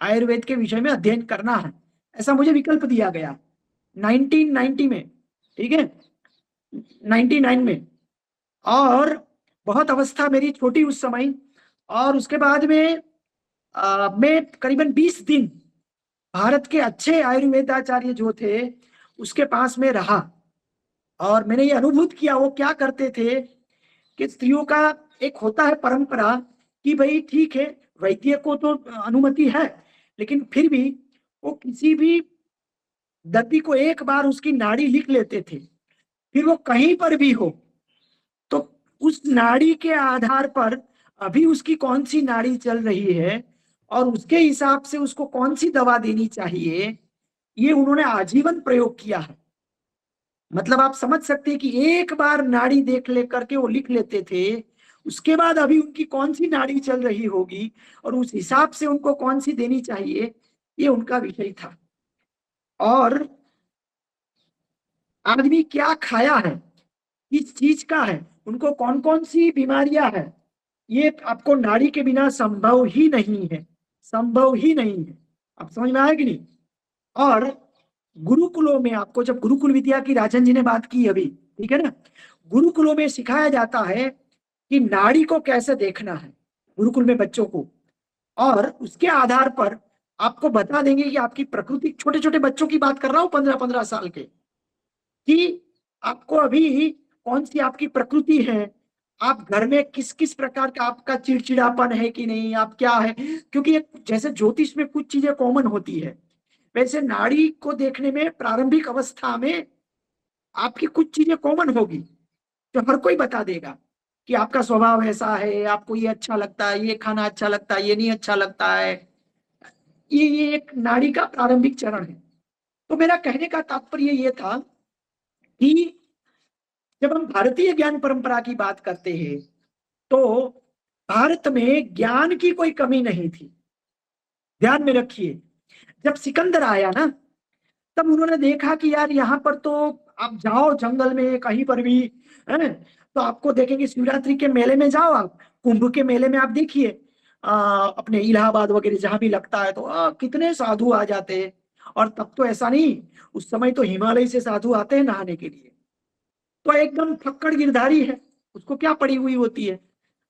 B: आयुर्वेद के विषय में अध्ययन करना है, ऐसा मुझे विकल्प दिया गया 1990 में, ठीक है, 99 में। और बहुत अवस्था मेरी छोटी उस समय, और उसके बाद में मैं करीबन 20 दिन भारत के अच्छे आयुर्वेदाचार्य जो थे उसके पास में रहा, और मैंने ये अनुभूत किया वो क्या करते थे कि स्त्रियों का एक होता है परंपरा कि भाई ठीक है, वैद्य को तो अनुमति है, लेकिन फिर भी वो किसी भी दर्दी को एक बार उसकी नाड़ी लिख लेते थे, फिर वो कहीं पर भी हो तो उस नाड़ी के आधार पर अभी उसकी कौन सी नाड़ी चल रही है और उसके हिसाब से उसको कौन सी दवा देनी चाहिए, ये उन्होंने आजीवन प्रयोग किया है। मतलब आप समझ सकते हैं कि एक बार नाड़ी देख ले करके वो लिख लेते थे, उसके बाद अभी उनकी कौन सी नाड़ी चल रही होगी और उस हिसाब से उनको कौन सी देनी चाहिए, ये उनका विषय था। और आदमी क्या खाया है, किस चीज का है, उनको कौन कौन सी बीमारियां है, ये आपको नाड़ी के बिना संभव ही नहीं है, संभव ही नहीं है। आप समझ में आया कि नहीं? और गुरुकुलों में आपको, जब गुरुकुल विद्या की राजन जी ने बात की अभी, ठीक है ना, गुरुकुलों में सिखाया जाता है कि नाड़ी को कैसे देखना है गुरुकुल में बच्चों को, और उसके आधार पर आपको बता देंगे कि आपकी प्रकृति, छोटे छोटे बच्चों की बात कर रहा हूं 15-15 साल के, कि आपको अभी कौन सी आपकी प्रकृति है, आप घर में किस किस प्रकार का आपका चिड़चिड़ापन है कि नहीं, आप क्या है, क्योंकि जैसे ज्योतिष में कुछ चीजें कॉमन होती है, वैसे नाड़ी को देखने में प्रारंभिक अवस्था में आपकी कुछ चीजें कॉमन होगी जो हर कोई बता देगा कि आपका स्वभाव ऐसा है, आपको ये अच्छा लगता है, ये खाना अच्छा लगता है, ये नहीं अच्छा लगता है। ये एक नाड़ी का प्रारंभिक चरण है। तो मेरा कहने का तात्पर्य ये था कि जब हम भारतीय ज्ञान परंपरा की बात करते हैं तो भारत में ज्ञान की कोई कमी नहीं थी। ध्यान में रखिए, जब सिकंदर आया ना, तब उन्होंने देखा कि यार यहाँ पर तो आप जाओ जंगल में कहीं पर भी है, तो आपको देखेंगे शिवरात्रि के मेले में जाओ, आप कुंभ के मेले में आप देखिए, अपने इलाहाबाद वगैरह जहां भी लगता है तो कितने साधु आ जाते हैं। और तब तो ऐसा नहीं, उस समय तो हिमालय से साधु आते हैं नहाने के लिए, तो एकदम फक्कड़ गिरधारी है, उसको क्या पड़ी हुई होती है।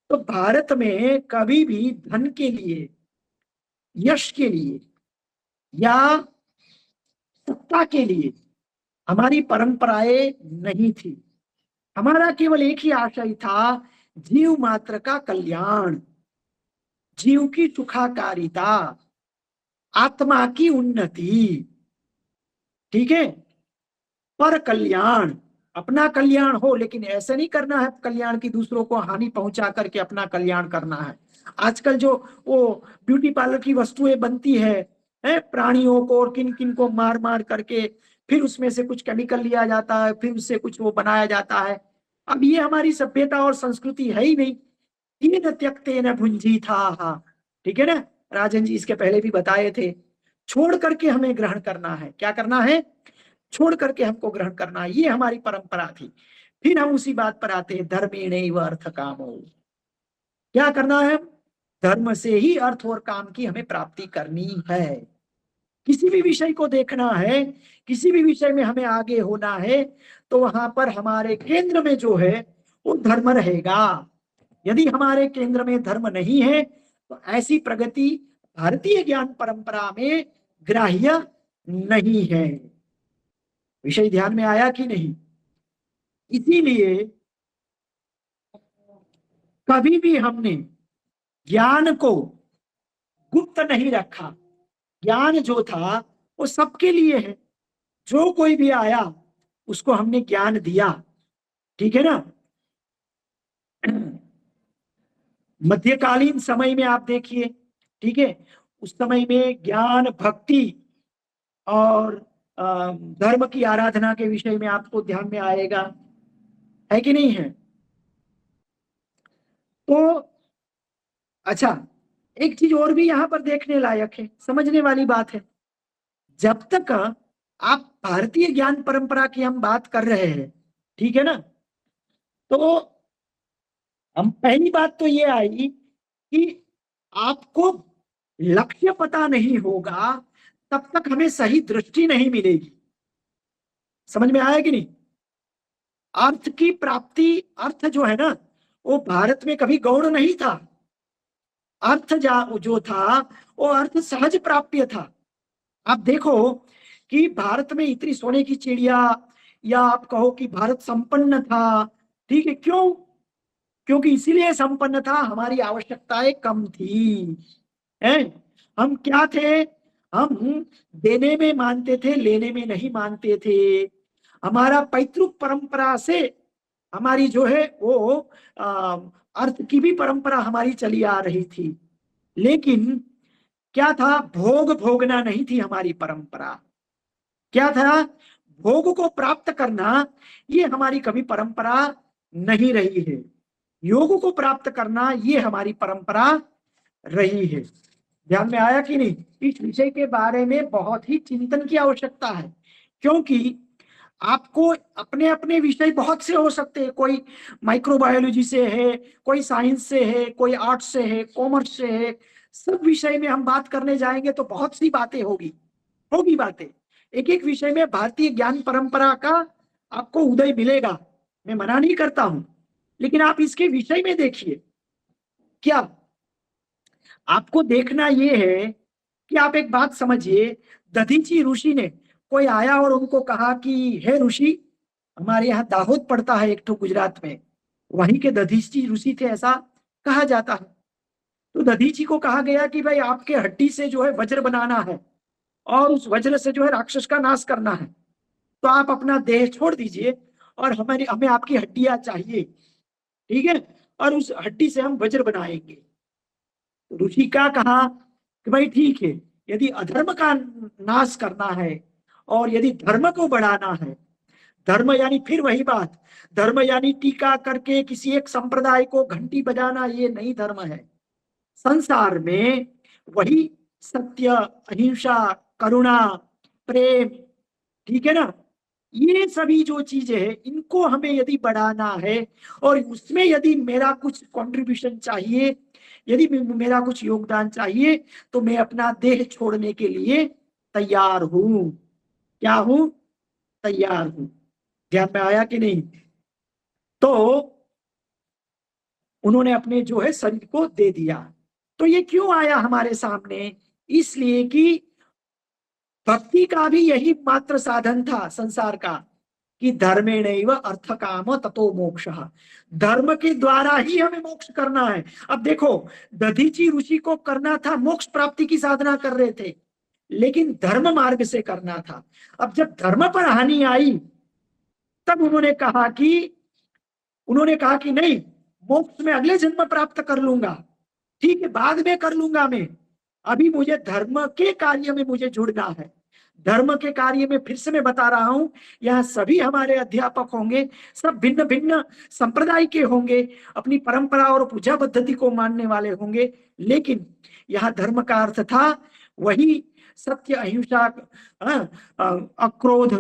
B: तो भारत में कभी भी धन के लिए, यश के लिए या सत्ता के लिए हमारी परंपराएं नहीं थी। हमारा केवल एक ही आशय था, जीव मात्र का कल्याण, जीव की सुखाकारिता, आत्मा की उन्नति, ठीक है, पर कल्याण, अपना कल्याण हो, लेकिन ऐसे नहीं करना है कल्याण की दूसरों को हानि पहुंचा करके अपना कल्याण करना है। आजकल जो वो ब्यूटी पार्लर की वस्तुएं बनती है प्राणियों को और किन किन को मार मार करके, फिर उसमें से कुछ केमिकल लिया जाता है, फिर उससे कुछ वो बनाया जाता है। अब ये हमारी सभ्यता और संस्कृति है ही नहीं। तीन त्यक्ते न भुंजी था, ठीक है ना, राजन जी इसके पहले भी बताए थे। छोड़ करके हमें ग्रहण करना है, क्या करना है, छोड़ करके हमको ग्रहण करना है, ये हमारी परंपरा थी। फिर हम उसी बात पर आते हैं, धर्मेणैव अर्थ कामो, क्या करना है, धर्म से ही अर्थ और काम की हमें प्राप्ति करनी है। किसी भी विषय को देखना है, किसी भी विषय में हमें आगे होना है, तो वहां पर हमारे केंद्र में जो है वो धर्म रहेगा। यदि हमारे केंद्र में धर्म नहीं है तो ऐसी प्रगति भारतीय ज्ञान परंपरा में ग्राह्य नहीं है। विषय ध्यान में आया कि नहीं? इसीलिए कभी भी हमने ज्ञान को गुप्त नहीं रखा। ज्ञान जो था वो सबके लिए है, जो कोई भी आया उसको हमने ज्ञान दिया, ठीक है ना। मध्यकालीन समय में आप देखिए, ठीक है, उस समय में ज्ञान, भक्ति और धर्म की आराधना के विषय में आपको ध्यान में आएगा, है कि नहीं है? तो अच्छा, एक चीज और भी यहाँ पर देखने लायक है, समझने वाली बात है। जब तक आप भारतीय ज्ञान परंपरा की हम बात कर रहे हैं, ठीक है ना, तो हम पहली बात तो ये आई कि आपको लक्ष्य पता नहीं होगा तब तक हमें सही दृष्टि नहीं मिलेगी। समझ में आया कि नहीं? अर्थ की प्राप्ति, अर्थ जो है ना, वो भारत में कभी गौण नहीं था। अर्थ जो था वो अर्थ सहज प्राप्य था। आप देखो कि भारत में इतनी सोने की चिड़िया, या आप कहो कि भारत संपन्न था, ठीक है, क्यों? क्योंकि इसीलिए संपन्न था, हमारी आवश्यकताएं कम थी, हैं? हम क्या थे? हम देने में मानते थे, लेने में नहीं मानते थे। हमारा पैतृक परंपरा से हमारी जो है वो अर्थ की भी परंपरा हमारी चली आ रही थी, लेकिन क्या था? भोग भोगना नहीं थी हमारी परंपरा। क्या था? भोग को प्राप्त करना, ये हमारी कभी परंपरा नहीं रही है। योग को प्राप्त करना, ये हमारी परंपरा रही है। ध्यान में आया कि नहीं? इस विषय के बारे में बहुत ही चिंतन की आवश्यकता है, क्योंकि आपको अपने अपने विषय बहुत से हो सकते हैं। कोई माइक्रोबायोलॉजी से है, कोई साइंस से है, कोई आर्ट्स से है, कॉमर्स से है। सब विषय में हम बात करने जाएंगे तो बहुत सी बातें होगी बातें। एक एक विषय में भारतीय ज्ञान परंपरा का आपको उदय मिलेगा, मैं मना नहीं करता हूं, लेकिन आप इसके विषय में देखिए। क्या आपको देखना यह है कि आप एक बात समझिए, दधीची ऋषि ने, कोई आया और उनको कहा कि हे ऋषि, हमारे यहाँ दाहोद पड़ता है एक तो गुजरात में, वहीं के दधीची ऋषि थे, ऐसा कहा जाता है। तो दधीची को कहा गया कि भाई आपके हड्डी से जो है वज्र बनाना है और उस वज्र से जो है राक्षस का नाश करना है, तो आप अपना देह छोड़ दीजिए और हमें आपकी हड्डियां चाहिए, ठीक है, और उस हड्डी से हम वज्र बनाएंगे। ऋषि का कहा कि भाई ठीक है, यदि अधर्म का नाश करना है और यदि धर्म को बढ़ाना है, धर्म यानी फिर वही बात, धर्म यानी टीका करके किसी एक संप्रदाय को घंटी बजाना, ये नहीं धर्म है। संसार में वही सत्य, अहिंसा, करुणा, प्रेम, ठीक है ना, ये सभी जो चीजें हैं, इनको हमें यदि बढ़ाना है और उसमें यदि मेरा कुछ कंट्रीब्यूशन चाहिए, यदि मेरा कुछ योगदान चाहिए, तो मैं अपना देह छोड़ने के लिए तैयार हूं। क्या हूं? तैयार हूं। ध्यान में आया कि नहीं? तो उन्होंने अपने जो है शरीर को दे दिया। तो ये क्यों आया हमारे सामने? इसलिए कि भक्ति का भी यही मात्र साधन था संसार का, कि धर्मेणैव अर्थ काम ततो मोक्षः, धर्म के द्वारा ही हमें मोक्ष करना है। अब देखो, दधीची ऋषि को करना था, मोक्ष प्राप्ति की साधना कर रहे थे, लेकिन धर्म मार्ग से करना था। अब जब धर्म पर हानि आई, तब उन्होंने कहा कि नहीं, मोक्ष में अगले जन्म प्राप्त कर लूंगा, ठीक है, बाद में कर लूंगा मैं, अभी मुझे धर्म के कार्य में मुझे जुड़ना है। धर्म के कार्य में फिर से मैं बता रहा हूं, यहाँ सभी हमारे अध्यापक होंगे, सब भिन्न भिन्न संप्रदाय के होंगे, अपनी परंपरा और पूजा पद्धति को मानने वाले होंगे, लेकिन यहाँ धर्म का अर्थ था वही सत्य, अहिंसा, अक्रोध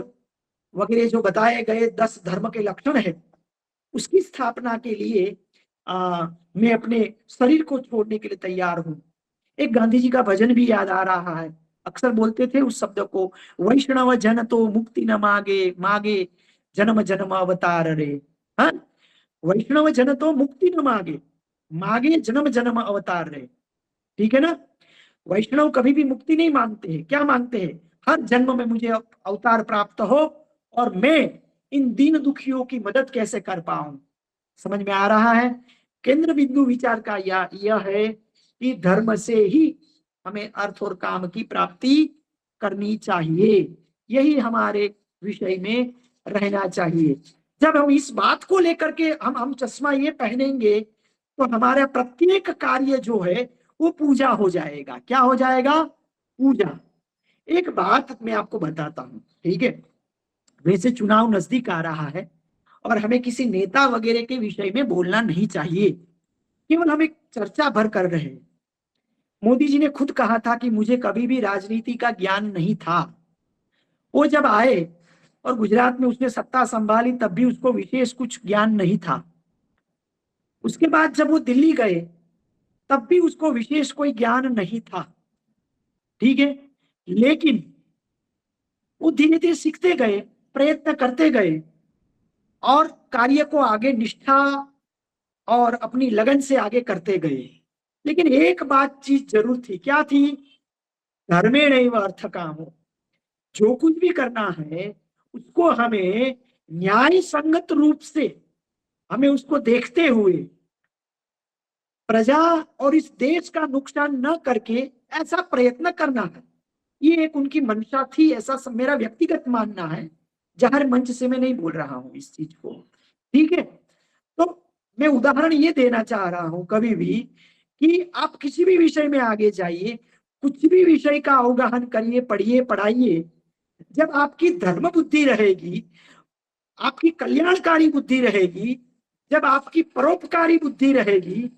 B: वगैरह जो बताए गए 10 धर्म के लक्षण है, उसकी स्थापना के लिए मैं अपने शरीर को छोड़ने के लिए तैयार हूं। एक गांधी जी का भजन भी याद आ रहा है, अक्सर बोलते थे उस शब्द को, वैष्णव जन तो मुक्ति न मागे, मागे जन्म जन्म अवतार रे। हाँ, वैष्णव जन तो मुक्ति न मागे, मागे जन्म जन्म अवतार रे, ठीक है ना। वैष्णव कभी भी मुक्ति नहीं मांगते हैं, क्या मांगते हैं? हर जन्म में मुझे अवतार प्राप्त हो और मैं इन दीन दुखियों की मदद कैसे कर पाऊं। समझ में आ रहा है? केंद्र बिंदु विचार का यह है कि धर्म से ही हमें अर्थ और काम की प्राप्ति करनी चाहिए, यही हमारे विषय में रहना चाहिए। जब हम इस बात को लेकर के हम चश्मा ये पहनेंगे, तो हमारा प्रत्येक कार्य जो है वो पूजा हो जाएगा। क्या हो जाएगा? पूजा। एक बात मैं आपको बताता हूं, ठीक है, वैसे चुनाव नजदीक आ रहा है और हमें किसी नेता वगैरह के विषय में बोलना नहीं चाहिए, केवल हम एक चर्चा भर कर रहे हैं। मोदी जी ने खुद कहा था कि मुझे कभी भी राजनीति का ज्ञान नहीं था। वो जब आए और गुजरात में उसने सत्ता संभाली तब भी उसको विशेष कुछ ज्ञान नहीं था। उसके बाद जब वो दिल्ली गए तब भी उसको विशेष कोई ज्ञान नहीं था, ठीक है। लेकिन वो धीरे धीरे सीखते गए, प्रयत्न करते गए और कार्य को आगे निष्ठा और अपनी लगन से आगे करते गए। लेकिन एक बात चीज जरूर थी, क्या थी? धर्मेणैव अर्थकामो। जो कुछ भी करना है उसको हमें न्याय संगत रूप से, हमें उसको देखते हुए प्रजा और इस देश का नुकसान न करके ऐसा प्रयत्न करना है। ये एक उनकी मंशा थी, ऐसा सब मेरा व्यक्तिगत मानना है। जाहिर मंच से मैं नहीं बोल रहा हूं इस चीज को, ठीक है। तो मैं उदाहरण ये देना चाह रहा हूं कभी भी कि आप किसी भी विषय में आगे जाइए, कुछ भी विषय का अवगाहन करिए, पढ़िए, पढ़ाइए। जब आपकी धर्म बुद्धि रहेगी, आपकी कल्याणकारी बुद्धि रहेगी, जब आपकी परोपकारी बुद्धि रहेगी,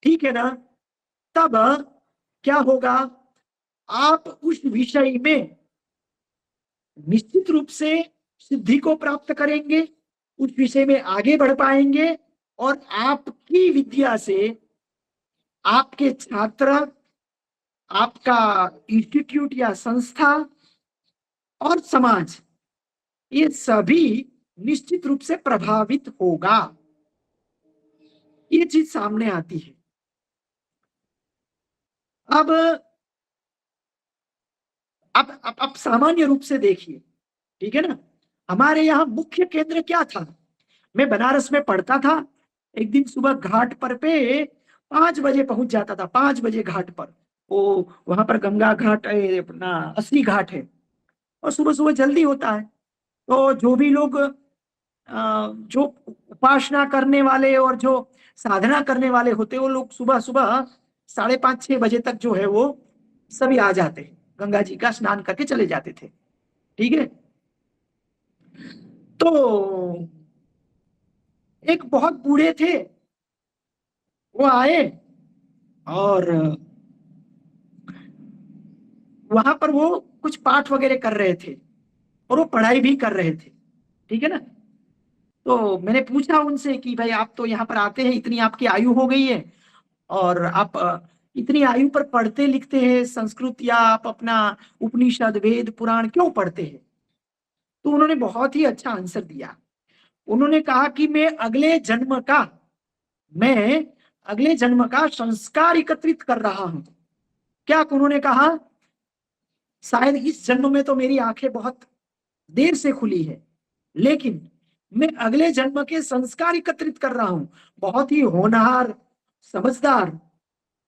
B: ठीक है ना, तब क्या होगा? आप उस विषय में निश्चित रूप से सिद्धि को प्राप्त करेंगे, उस विषय में आगे बढ़ पाएंगे और आपकी विद्या से आपके छात्र, आपका इंस्टीट्यूट या संस्था और समाज, ये सभी निश्चित रूप से प्रभावित होगा। ये चीज सामने आती है। अब सामान्य रूप से देखिए, ठीक है ना, हमारे यहाँ मुख्य केंद्र क्या था? मैं बनारस में पढ़ता था। एक दिन सुबह घाट पर पे 5 बजे पहुंच जाता था, 5 बजे घाट पर। वो वहां पर गंगा घाट अपना असली घाट है और सुबह सुबह जल्दी होता है। तो जो भी लोग जो उपासना करने वाले और जो साधना करने वाले होते, वो लोग सुबह सुबह 5:30 6 बजे तक जो है वो सभी आ जाते, गंगा जी का स्नान करके चले जाते थे, ठीक है। तो एक बहुत बूढ़े थे, वो आए और वहां पर वो कुछ पाठ वगैरह कर रहे थे और वो पढ़ाई भी कर रहे थे, ठीक है ना। तो मैंने पूछा उनसे कि भाई आप तो यहाँ पर आते हैं, इतनी आपकी आयु हो गई है और आप इतनी आयु पर पढ़ते लिखते हैं संस्कृत या आप अपना उपनिषद वेद पुराण क्यों पढ़ते हैं? तो उन्होंने बहुत ही अच्छा आंसर दिया। उन्होंने कहा कि मैं अगले जन्म का संस्कार एकत्रित कर रहा हूं। क्या उन्होंने कहा? शायद इस जन्म में तो मेरी आंखें बहुत देर से खुली है, लेकिन मैं अगले जन्म के संस्कार एकत्रित कर रहा हूं। बहुत ही होनहार, समझदार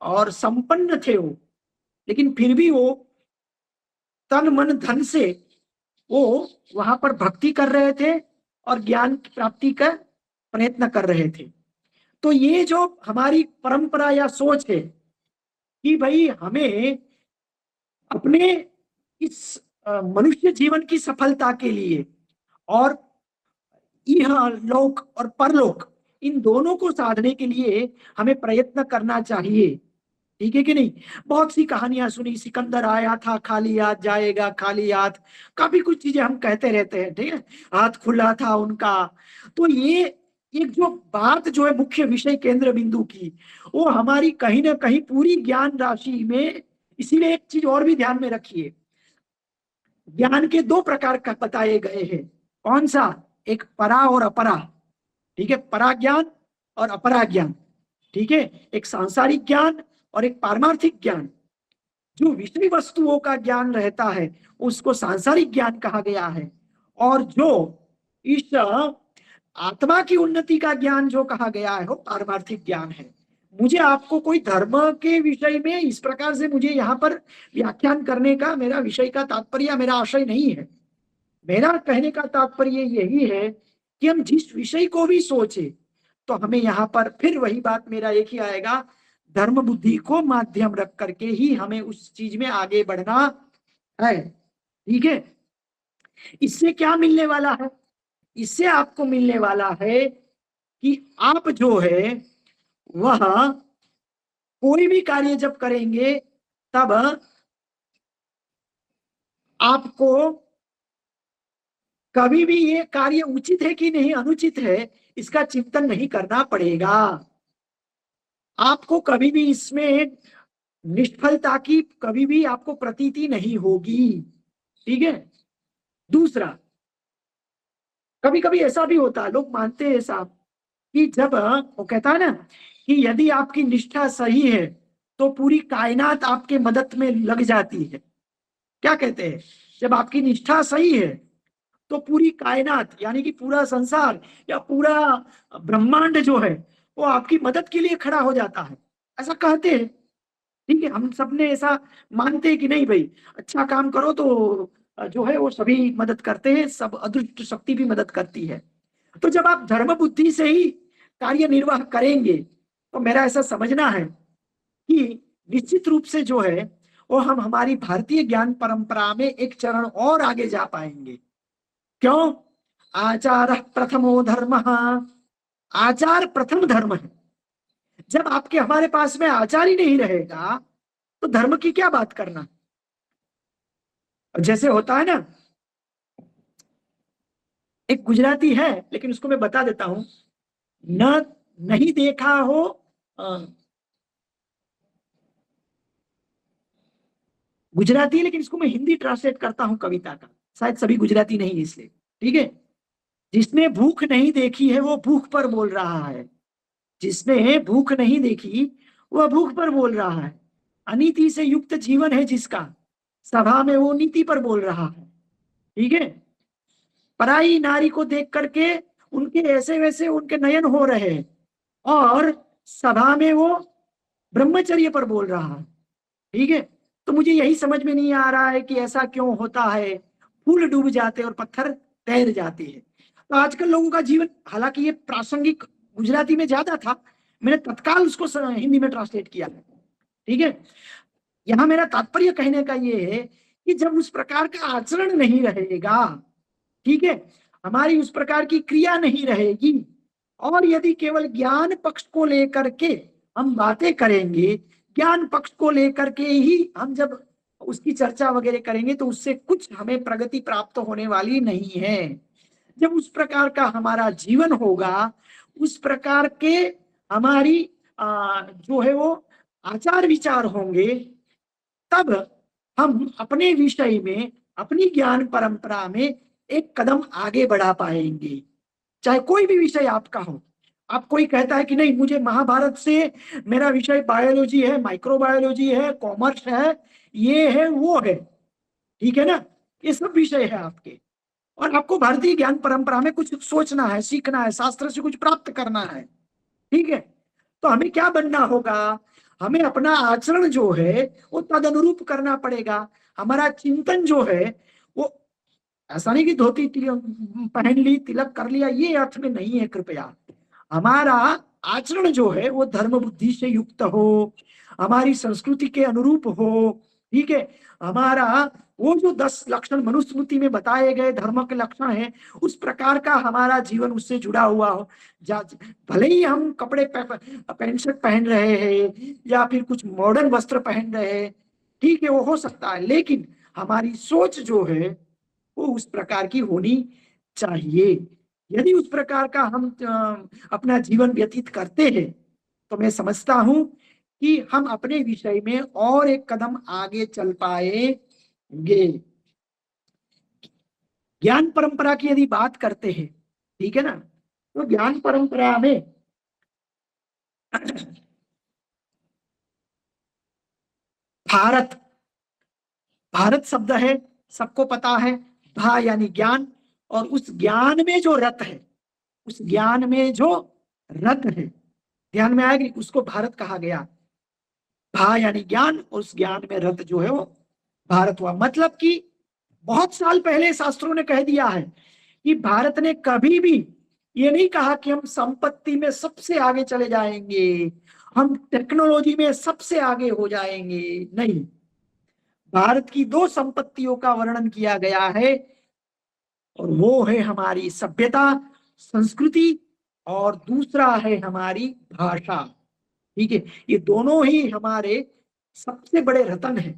B: और संपन्न थे वो, लेकिन फिर भी वो तन मन धन से वो वहां पर भक्ति कर रहे थे और ज्ञान की प्राप्ति का प्रयत्न कर रहे थे। तो ये जो हमारी परंपरा या सोच है कि भाई हमें अपने इस मनुष्य जीवन की सफलता के लिए और यह लोक और परलोक, इन दोनों को साधने के लिए हमें प्रयत्न करना चाहिए, ठीक है कि नहीं। बहुत सी कहानियां सुनी, सिकंदर आया था खाली हाथ जाएगा खाली हाथ, काफी कुछ चीजें हम कहते रहते हैं, ठीक है। हाथ खुला था उनका। तो ये एक जो बात जो है मुख्य विषय केंद्र बिंदु की, वो हमारी कहीं ना कहीं पूरी ज्ञान राशि में। इसीलिए एक चीज और भी ध्यान में रखिए, ज्ञान के 2 प्रकार का बताए गए हैं। कौन सा? एक परा और अपरा, ठीक है, परा ज्ञान और अपरा ज्ञान, ठीक है। एक सांसारिक ज्ञान और एक पारमार्थिक ज्ञान। जो विषय वस्तुओं का ज्ञान रहता है उसको सांसारिक ज्ञान कहा गया है, और जो इस आत्मा की उन्नति का ज्ञान जो कहा गया है वो पारमार्थिक ज्ञान है। मुझे आपको कोई धर्म के विषय में इस प्रकार से मुझे यहाँ पर व्याख्यान करने का मेरा विषय का तात्पर्य, मेरा आशय नहीं है। मेरा कहने का तात्पर्य यही है कि हम जिस विषय को भी सोचे तो हमें यहाँ पर फिर वही बात मेरा एक ही आएगा, धर्म बुद्धि को माध्यम रख करके ही हमें उस चीज में आगे बढ़ना है, ठीक है। इससे क्या मिलने वाला है? इससे आपको मिलने वाला है कि आप जो है वह कोई भी कार्य जब करेंगे तब आपको कभी भी ये कार्य उचित है कि नहीं, अनुचित है, इसका चिंतन नहीं करना पड़ेगा। आपको कभी भी इसमें निष्फलता की कभी भी आपको प्रतीति नहीं होगी। ठीक है। दूसरा, कभी कभी ऐसा भी होता है, लोग मानते हैं ऐसा कि जब वो कहता है ना कि यदि आपकी निष्ठा सही है तो पूरी कायनात आपके मदद में लग जाती है। क्या कहते हैं? जब आपकी निष्ठा सही है तो पूरी कायनात यानी कि पूरा संसार या पूरा ब्रह्मांड जो है वो आपकी मदद के लिए खड़ा हो जाता है, ऐसा कहते हैं। ठीक है, हम सबने ऐसा मानते हैं कि नहीं भाई, अच्छा काम करो तो जो है वो सभी मदद करते हैं, सब अदृष्ट शक्ति भी मदद करती है। तो जब आप धर्म बुद्धि से ही कार्य निर्वाह करेंगे तो मेरा ऐसा समझना है कि निश्चित रूप से जो है वो हम हमारी भारतीय ज्ञान परंपरा में एक चरण और आगे जा पाएंगे। क्यों? आचार प्रथमो धर्म, आचार प्रथम धर्म है। जब आपके हमारे पास में आचार ही नहीं रहेगा तो धर्म की क्या बात करना। जैसे होता है ना, एक गुजराती है लेकिन उसको मैं बता देता हूं, न नहीं देखा हो गुजराती, लेकिन इसको मैं हिंदी ट्रांसलेट करता हूं कविता का, शायद सभी गुजराती नहीं इसलिए। ठीक है। जिसने भूख नहीं देखी है वो भूख पर बोल रहा है, जिसने भूख नहीं देखी वह भूख पर बोल रहा है। अनीति से युक्त जीवन है जिसका, सभा में वो नीति पर बोल रहा है। ठीक है। पराई नारी को देख करके उनके ऐसे वैसे उनके नयन हो रहे हैं और सभा में वो ब्रह्मचर्य पर बोल रहा है। ठीक है। तो मुझे यही समझ में नहीं आ रहा है कि ऐसा क्यों होता है, फूल डूब जाते और पत्थर तैर जाते हैं। तो आजकल लोगों का जीवन, हालांकि ये प्रासंगिक गुजराती में ज्यादा था, मैंने तत्काल उसको हिंदी में ट्रांसलेट किया है। ठीक है। यहां मेरा तात्पर्य कहने का ये है कि जब उस प्रकार का आचरण नहीं रहेगा, ठीक है, हमारी उस प्रकार की क्रिया नहीं रहेगी, और यदि केवल ज्ञान पक्ष को लेकर के हम बातें करेंगे, ज्ञान पक्ष को लेकर के ही हम जब उसकी चर्चा वगैरह करेंगे तो उससे कुछ हमें प्रगति प्राप्त होने वाली नहीं है। जब उस प्रकार का हमारा जीवन होगा, उस प्रकार के हमारी जो है वो आचार विचार होंगे, तब हम अपने विषय में, अपनी ज्ञान परंपरा में एक कदम आगे बढ़ा पाएंगे। चाहे कोई भी विषय आपका हो, आप कोई कहता है कि नहीं मुझे महाभारत से मेरा विषय बायोलॉजी है, माइक्रोबायोलॉजी है, कॉमर्स है, ये है वो है, ठीक है ना, ये सब विषय है आपके, और आपको भारतीय ज्ञान परंपरा में कुछ सोचना है, सीखना है, शास्त्र से कुछ प्राप्त करना है। ठीक है। तो हमें क्या बनना होगा? हमें अपना आचरण जो है वो तद अनुरूप करना पड़ेगा। हमारा चिंतन जो है वो ऐसा नहीं कि धोती पहन ली, तिलक कर लिया, ये अर्थ में नहीं है। कृपया हमारा आचरण जो है वो धर्म बुद्धि से युक्त हो, हमारी संस्कृति के अनुरूप हो। ठीक है। हमारा वो जो 10 लक्षण मनुस्मृति में बताए गए धर्म के लक्षण हैं, उस प्रकार का हमारा जीवन उससे जुड़ा हुआ हो। भले ही हम कपड़े पैंट शर्ट पहन रहे हैं या फिर कुछ मॉडर्न वस्त्र पहन रहे हैं, ठीक है, वो हो सकता है, लेकिन हमारी सोच जो है वो उस प्रकार की होनी चाहिए। यदि उस प्रकार का हम अपना जीवन व्यतीत करते हैं तो मैं समझता हूं कि हम अपने विषय में और एक कदम आगे चल पाएंगे। ज्ञान परंपरा की यदि बात करते हैं, ठीक है ना, तो ज्ञान परंपरा में भारत, भारत शब्द है, सबको पता है, भा यानी ज्ञान, और उस ज्ञान में जो रत है, उस ज्ञान में जो रत है, ध्यान में आएगी, उसको भारत कहा गया। भा यानी ज्ञान, और उस ज्ञान में रत जो है वो भारत हुआ। मतलब कि बहुत साल पहले शास्त्रों ने कह दिया है कि भारत ने कभी भी ये नहीं कहा कि हम संपत्ति में सबसे आगे चले जाएंगे, हम टेक्नोलॉजी में सबसे आगे हो जाएंगे, नहीं। भारत की 2 संपत्तियों का वर्णन किया गया है, और वो है हमारी सभ्यता, संस्कृति, और दूसरा है हमारी भाषा। ठीक है, ये दोनों ही हमारे सबसे बड़े रतन हैं,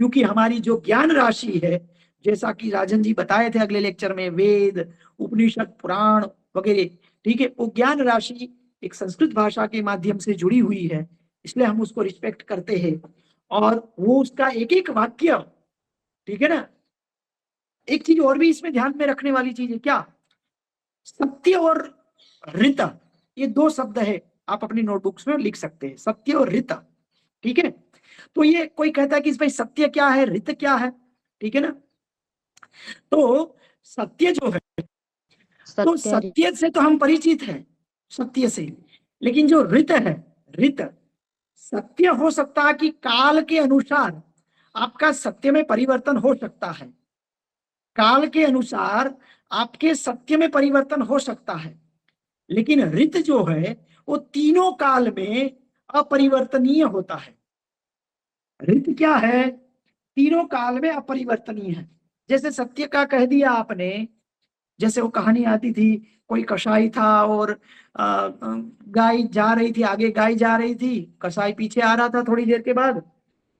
B: क्योंकि हमारी जो ज्ञान राशि है, जैसा कि राजन जी बताए थे अगले लेक्चर में, वेद, उपनिषद, पुराण वगैरह, ठीक है, वो ज्ञान राशि एक संस्कृत भाषा के माध्यम से जुड़ी हुई है, इसलिए हम उसको रिस्पेक्ट करते हैं। और वो उसका एक एक वाक्य, ठीक है ना। एक चीज और भी इसमें ध्यान में रखने वाली चीज है, क्या, सत्य और ऋत, ये दो शब्द है, आप अपनी नोटबुक्स में लिख सकते हैं, सत्य और ऋत, ठीक है। तो ये कोई कहता है कि भाई सत्य क्या है, ऋत क्या है, ठीक है ना। तो सत्य जो है, तो सत्य से तो हम परिचित हैं, सत्य से, लेकिन जो ऋत है, ऋत, सत्य हो सकता है कि काल के अनुसार आपका सत्य में परिवर्तन हो सकता है, काल के अनुसार आपके सत्य में परिवर्तन हो सकता है, लेकिन ऋत जो है वो तीनों काल में अपरिवर्तनीय होता है। ऋत क्या है, तीनों काल में अपरिवर्तनीय है। जैसे सत्य का कह दिया आपने, जैसे वो कहानी आती थी, कोई कसाई था और गाय जा रही थी, आगे गाय जा रही थी, कसाई पीछे आ रहा था थोड़ी देर के बाद,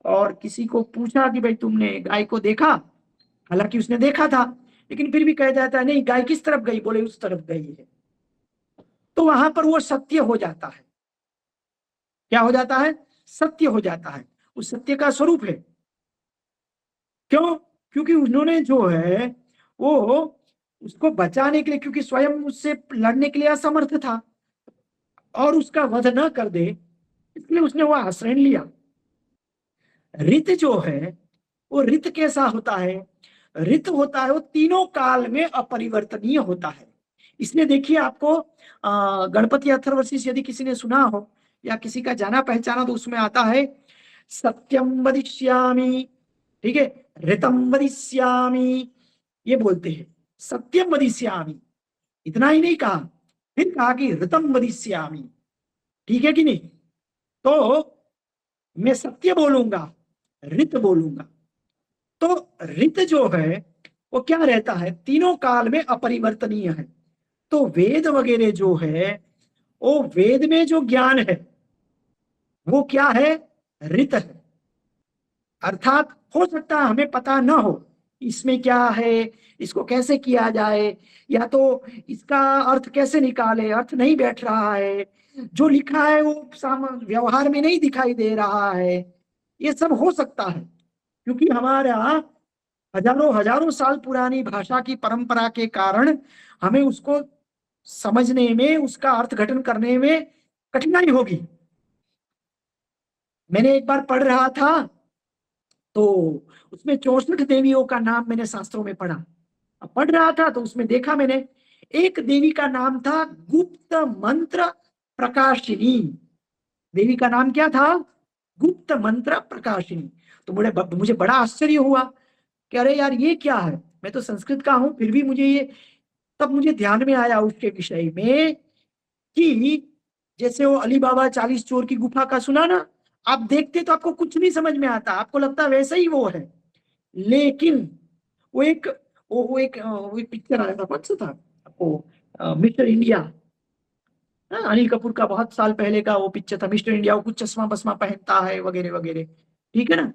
B: और किसी को पूछा कि भाई तुमने गाय को देखा, हालांकि उसने देखा था, लेकिन फिर भी कह जाता है नहीं, गाय किस तरफ गई, बोले उस तरफ गई है। तो वहां पर वो सत्य हो जाता है, क्या हो जाता है, सत्य हो जाता है, उस सत्य का स्वरूप है। क्यों, क्योंकि उन्होंने जो है वो उसको बचाने के लिए, क्योंकि स्वयं उससे लड़ने के लिए असमर्थ था और उसका वध न कर दे, इसलिए उसने वो आश्रय लिया। ऋत जो है वो ऋत कैसा होता है, ऋत होता है वो तीनों काल में अपरिवर्तनीय होता है। इसलिए देखिए, आपको गणपति अथर्वशीष यदि किसी ने सुना हो या किसी का जाना पहचाना, तो उसमें आता है सत्यम वदिष्यामि, ठीक है, ऋतम वदिष्यामि, ये बोलते हैं सत्यम वदिष्यामि। इतना ही नहीं कहा, फिर कहा कि ऋतम वदिष्यामि, ठीक है कि नहीं। तो मैं सत्य बोलूंगा, ऋत बोलूंगा। तो ऋत जो है वो क्या रहता है, तीनों काल में अपरिवर्तनीय है। तो वेद वगैरह जो है, वो वेद में जो ज्ञान है वो क्या है, ऋत है। अर्थात हो सकता है हमें पता न हो इसमें क्या है, इसको कैसे किया जाए, या तो इसका अर्थ कैसे निकाले, अर्थ नहीं बैठ रहा है, जो लिखा है वो व्यवहार में नहीं दिखाई दे रहा है, ये सब हो सकता है, क्योंकि हमारा हजारों हजारों साल पुरानी भाषा की परंपरा के कारण हमें उसको समझने में, उसका अर्थघटन करने में कठिनाई होगी। मैंने एक बार पढ़ रहा था, तो उसमें 64 देवियों का नाम मैंने शास्त्रों में पढ़ा। अब पढ़ रहा था तो उसमें देखा मैंने, एक देवी का नाम था गुप्त मंत्र प्रकाशिनी। देवी का नाम क्या था, गुप्त मंत्र प्रकाशिनी। तो मुझे बड़ा आश्चर्य हुआ कि अरे यार ये क्या है, मैं तो संस्कृत का हूं, फिर भी मुझे ये, तब मुझे ध्यान में आया उसके विषय में कि जैसे वो अली बाबा 40 चोर की गुफा का सुना ना, आप देखते तो आपको कुछ नहीं समझ में आता, आपको लगता है वैसे ही वो है, लेकिन वो एक पिक्चर आया था, कौन सा था आपको, मिस्टर इंडिया, अनिल कपूर का बहुत साल पहले का वो पिक्चर था मिस्टर इंडिया, वो कुछ चश्मा बसमा पहनता है वगैरह वगैरह, ठीक है ना।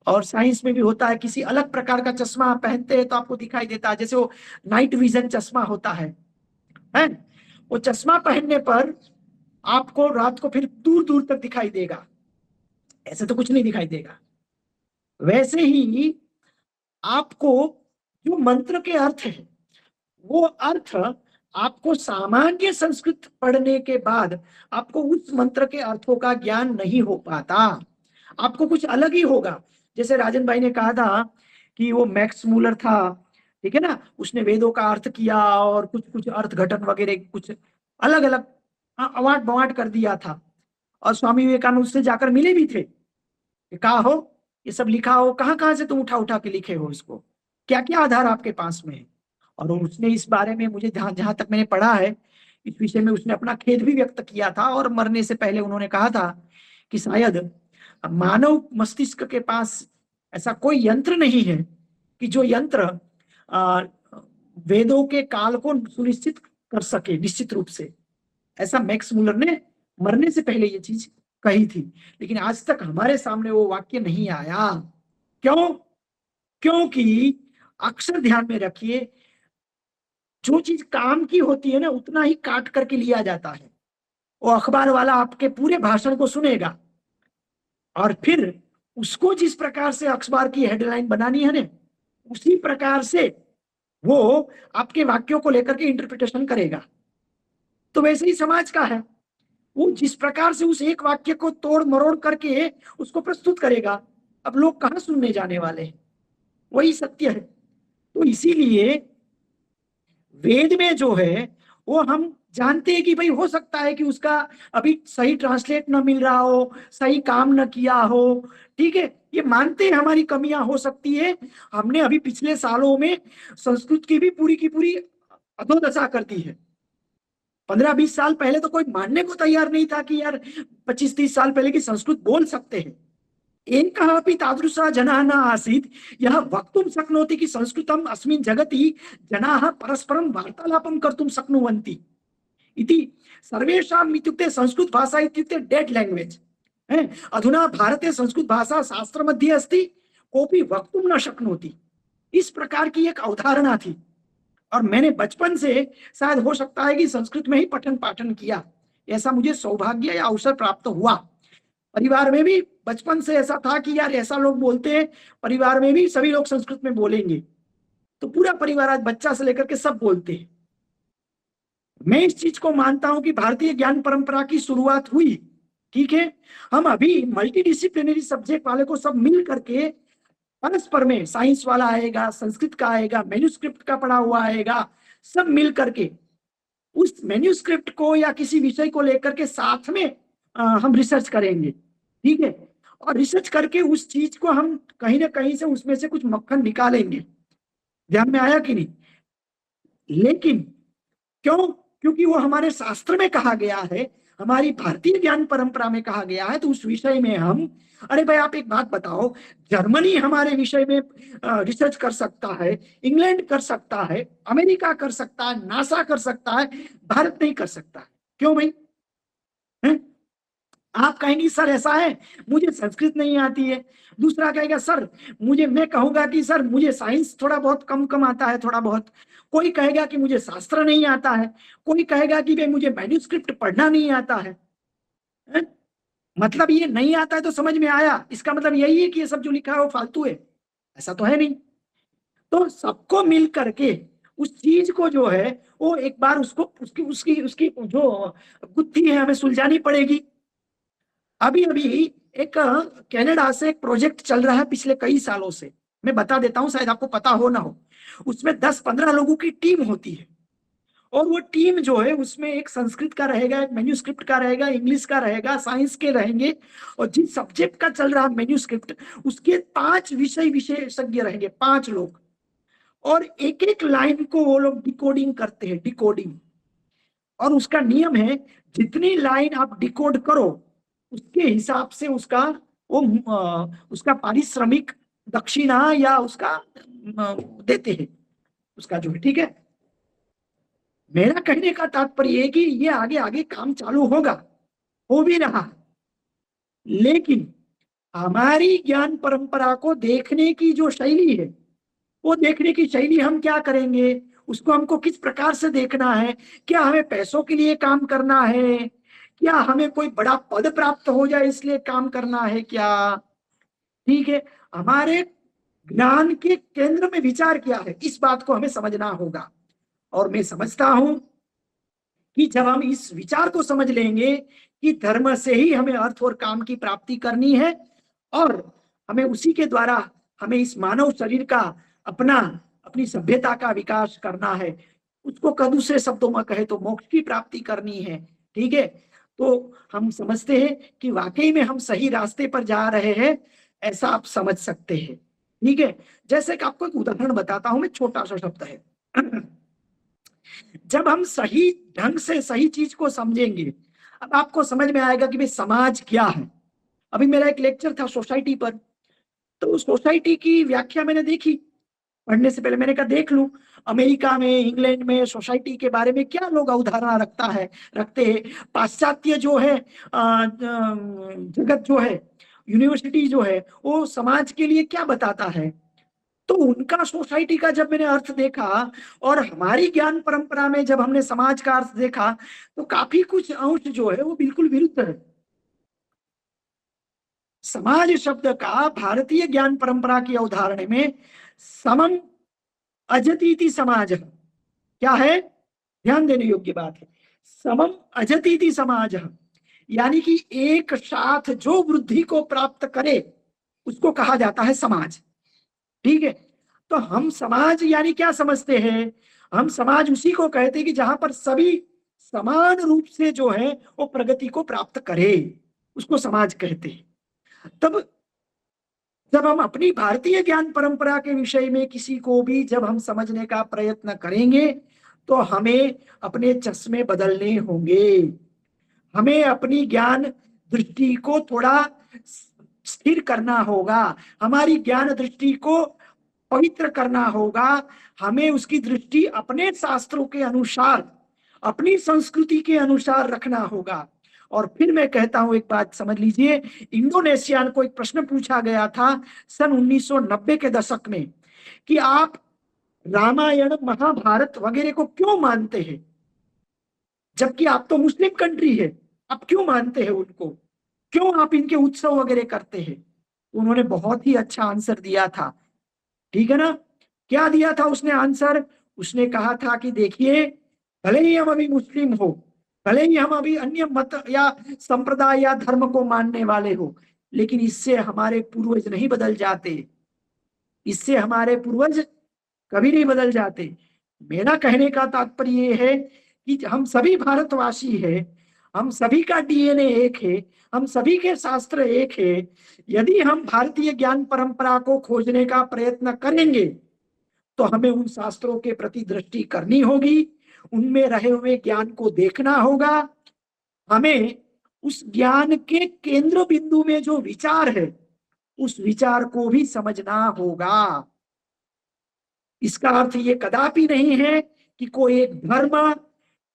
B: और साइंस में भी होता है, किसी अलग प्रकार का चश्मा पहनते हैं तो आपको दिखाई देता है, जैसे वो नाइट विजन चश्मा होता है, वो चश्मा पहनने पर आपको रात को फिर दूर दूर तक दिखाई देगा, ऐसे तो कुछ नहीं दिखाई देगा। वैसे ही आपको जो मंत्र के अर्थ है, वो अर्थ आपको सामान्य संस्कृत पढ़ने के बाद आपको उस मंत्र के अर्थों का ज्ञान नहीं हो पाता, आपको कुछ अलग ही होगा। जैसे राजन भाई ने कहा था कि वो मैक्स मूलर था, ठीक है ना, उसने वेदों का अर्थ किया और कुछ कुछ अर्थ घटन वगैरह कुछ अलग अलग अवाट बवाट कर दिया था, और स्वामी विवेकानंद उससे जाकर मिले भी थे, कहा हो ये सब लिखा हो, कहाँ से तुम उठा उठा के लिखे हो, इसको क्या क्या आधार आपके पास में है। और उसने इस बारे में, मुझे जहां तक मैंने पढ़ा है इस विषय में, उसने अपना खेद भी व्यक्त किया था, और मरने से पहले उन्होंने कहा था कि शायद मानव मस्तिष्क के पास ऐसा कोई यंत्र नहीं है कि जो यंत्र वेदों के काल को सुनिश्चित कर सके निश्चित रूप से। ऐसा मैक्स मूलर ने मरने से पहले ये चीज कही थी, लेकिन आज तक हमारे सामने वो वाक्य नहीं आया। क्यों? क्योंकि अक्सर ध्यान में रखिए, जो चीज काम की होती है ना उतना ही काट करके लिया जाता है। वो अखबार वाला आपके पूरे भाषण को सुनेगा और फिर उसको जिस प्रकार से अखबार की हेडलाइन बनानी है ना, उसी प्रकार से वो आपके वाक्यों को लेकर के इंटरप्रिटेशन करेगा। तो वैसे ही समाज का है, वो जिस प्रकार से उस एक वाक्य को तोड़ मरोड़ करके उसको प्रस्तुत करेगा, अब लोग कहाँ सुनने जाने वाले हैं? वही सत्य है। तो इसीलिए वेद में जो है वो हम जानते हैं कि भाई हो सकता है कि उसका अभी सही ट्रांसलेट न मिल रहा हो, सही काम न किया हो, ठीक है, ये मानते हैं हमारी कमियां हो सकती है। हमने अभी पिछले सालों में संस्कृत की भी पूरी अधोदशा कर दी है। 15-20 साल पहले तो कोई मानने को तैयार नहीं था कि यार 25-30 साल पहले की संस्कृत बोल सकते हैं। एकः तादृशः जनः न आसीत् यः वक्तुं शक्नोति कि संस्कृतम् अस्मिन् जगति जनाः परस्परं वार्तालापं कर्तुं शक्नुवन्ति इति। सर्वेषाम् इत्युक्ते संस्कृत भाषा इत्युक्ते डेड लैंग्वेज है। अधुना भारते संस्कृत भाषा शास्त्र मध्ये अस्ति, कोऽपि वक्तुं न शक्नोति। इस प्रकार की एक अवधारणा थी और मैंने बचपन से शायद हो सकता है कि संस्कृत में ही पठन पाठन किया, ऐसा मुझे सौभाग्य या अवसर प्राप्त हुआ। परिवार में भी बचपन से ऐसा था कि यार ऐसा लोग बोलते हैं, परिवार में भी सभी लोग संस्कृत में बोलेंगे, तो पूरा परिवार आज बच्चा से लेकर के सब बोलते हैं। मैं इस चीज को मानता हूं कि भारतीय ज्ञान परंपरा की शुरुआत हुई, ठीक है, हम अभी मल्टीडिसिप्लिनरी सब्जेक्ट वाले को सब मिल करके परस्पर में, साइंस वाला आएगा, संस्कृत का आएगा, मैन्यूस्क्रिप्ट का पढ़ा हुआ आएगा, सब मिल करके उस मैन्यूस्क्रिप्ट को या किसी विषय को लेकर के साथ में हम रिसर्च करेंगे, ठीक है, और रिसर्च करके उस चीज को हम कहीं ना कहीं से उसमें से कुछ मक्खन निकालेंगे। ध्यान में आया कि नहीं? लेकिन क्यों? क्योंकि वो हमारे शास्त्र में कहा गया है, हमारी भारतीय ज्ञान परंपरा में कहा गया है, तो उस विषय में हम, अरे भाई आप एक बात बताओ, जर्मनी हमारे विषय में रिसर्च कर सकता है, इंग्लैंड कर सकता है, अमेरिका कर सकता है, नासा कर सकता है, भारत नहीं कर सकता। क्यों भाई? है? आप कहेंगे सर ऐसा है, मुझे संस्कृत नहीं आती है। दूसरा कहेगा सर मैं कहूंगा कि सर मुझे साइंस थोड़ा बहुत कम आता है, थोड़ा बहुत। कोई कहेगा कि मुझे शास्त्र नहीं आता है, कोई कहेगा कि भाई मुझे मैन्यूस्क्रिप्ट पढ़ना नहीं आता है। मतलब ये नहीं आता है तो समझ में आया, इसका मतलब यही है कि ये सब जो लिखा है वो फालतू है? ऐसा तो है नहीं। तो सबको मिल करके उस चीज को जो है वो एक बार उसको उसकी जो गुत्थी है हमें सुलझानी पड़ेगी। अभी एक कनाडा से एक प्रोजेक्ट चल रहा है पिछले कई सालों से, मैं बता देता हूं, शायद आपको पता हो ना हो। उसमें 10-15 लोगों की टीम होती है और वो टीम जो है उसमें एक संस्कृत का रहेगा, एक मैन्यूस्क्रिप्ट का रहेगा, इंग्लिश का रहेगा, साइंस के रहेंगे, और जिस सब्जेक्ट का चल रहा मैन्यूस्क्रिप्ट उसके 5 विषय विशेषज्ञ रहेंगे, 5 लोग, और एक एक लाइन को वो लोग डिकोडिंग करते हैं, डिकोडिंग। और उसका नियम है जितनी लाइन आप डिकोड करो उसके हिसाब से उसका उसका पारिश्रमिक दक्षिणा या उसका देते हैं, उसका जो है, ठीक है। मेरा कहने का तात्पर्य है कि ये आगे आगे काम चालू होगा, हो भी रहा, लेकिन हमारी ज्ञान परंपरा को देखने की जो शैली है, वो देखने की शैली हम क्या करेंगे, उसको हमको किस प्रकार से देखना है। क्या हमें पैसों के लिए काम करना है, क्या हमें कोई बड़ा पद प्राप्त हो जाए इसलिए काम करना है क्या? ठीक है, हमारे ज्ञान के केंद्र में विचार क्या है, इस बात को हमें समझना होगा। और मैं समझता हूं कि जब हम इस विचार को समझ लेंगे कि धर्म से ही हमें अर्थ और काम की प्राप्ति करनी है और हमें उसी के द्वारा हमें इस मानव शरीर का अपनी सभ्यता का विकास करना है, उसको दूसरे शब्दों में कहे तो मोक्ष की प्राप्ति करनी है, ठीक है, तो हम समझते हैं कि वाकई में हम सही रास्ते पर जा रहे हैं, ऐसा आप समझ सकते हैं। ठीक है, जैसे कि आपको एक उदाहरण बताता हूं, मैं, छोटा सा शब्द है। जब हम सही ढंग से सही चीज को समझेंगे, अब आपको समझ में आएगा कि भाई समाज क्या है। अभी मेरा एक लेक्चर था सोसाइटी पर, तो उस सोसाइटी की व्याख्या मैंने देखी, पढ़ने से पहले मैंने कहा देख लूं अमेरिका में, इंग्लैंड में सोसाइटी के बारे में क्या लोग अवधारणा रखते हैं। पाश्चात्य जो है जगत जो है, यूनिवर्सिटी जो है, वो समाज के लिए क्या बताता है। तो उनका सोसाइटी का जब मैंने अर्थ देखा और हमारी ज्ञान परंपरा में जब हमने समाज का अर्थ देखा, तो काफी कुछ अंश जो है वो बिल्कुल विरुद्ध है। समाज शब्द का भारतीय ज्ञान परंपरा की अवधारणा में समम अजतीति समाज क्या है, ध्यान देने योग्य बात है। समम अजतीति समाज, यानी कि एक साथ जो वृद्धि को प्राप्त करे उसको कहा जाता है समाज। ठीक है, तो हम समाज यानी क्या समझते हैं, हम समाज उसी को कहते हैं कि जहां पर सभी समान रूप से जो है वो प्रगति को प्राप्त करे, उसको समाज कहते हैं। तब जब हम अपनी भारतीय ज्ञान परंपरा के विषय में किसी को भी जब हम समझने का प्रयत्न करेंगे तो हमें अपने चश्मे बदलने होंगे, हमें अपनी ज्ञान दृष्टि को थोड़ा स्थिर करना होगा, हमारी ज्ञान दृष्टि को पवित्र करना होगा, हमें उसकी दृष्टि अपने शास्त्रों के अनुसार, अपनी संस्कृति के अनुसार रखना होगा। और फिर मैं कहता हूं एक बात समझ लीजिए, इंडोनेशियन को एक प्रश्न पूछा गया था सन 1990 के दशक में कि आप रामायण महाभारत वगैरह को क्यों मानते हैं, जबकि आप तो मुस्लिम कंट्री है, आप क्यों मानते हैं उनको, क्यों आप इनके उत्सव वगैरह करते हैं। उन्होंने बहुत ही अच्छा आंसर दिया था, ठीक है ना। क्या दिया था उसने आंसर, उसने कहा था कि देखिए भले ही हम अभी मुस्लिम हो, भले ही हम अभी अन्य मत या संप्रदाय या धर्म को मानने वाले हो, लेकिन इससे हमारे पूर्वज नहीं बदल जाते, इससे हमारे पूर्वज कभी नहीं बदल जाते। मेरा कहने का तात्पर्य ये है कि हम सभी भारतवासी हैं, हम सभी का डीएनए एक है, हम सभी के शास्त्र एक है। यदि हम भारतीय ज्ञान परंपरा को खोजने का प्रयत्न करेंगे तो हमें उन शास्त्रों के प्रति दृष्टि करनी होगी, उनमें रहे हुए ज्ञान को देखना होगा, हमें उस ज्ञान के केंद्र बिंदु में जो विचार है उस विचार को भी समझना होगा। इसका अर्थ ये कदापि नहीं है कि कोई एक धर्म,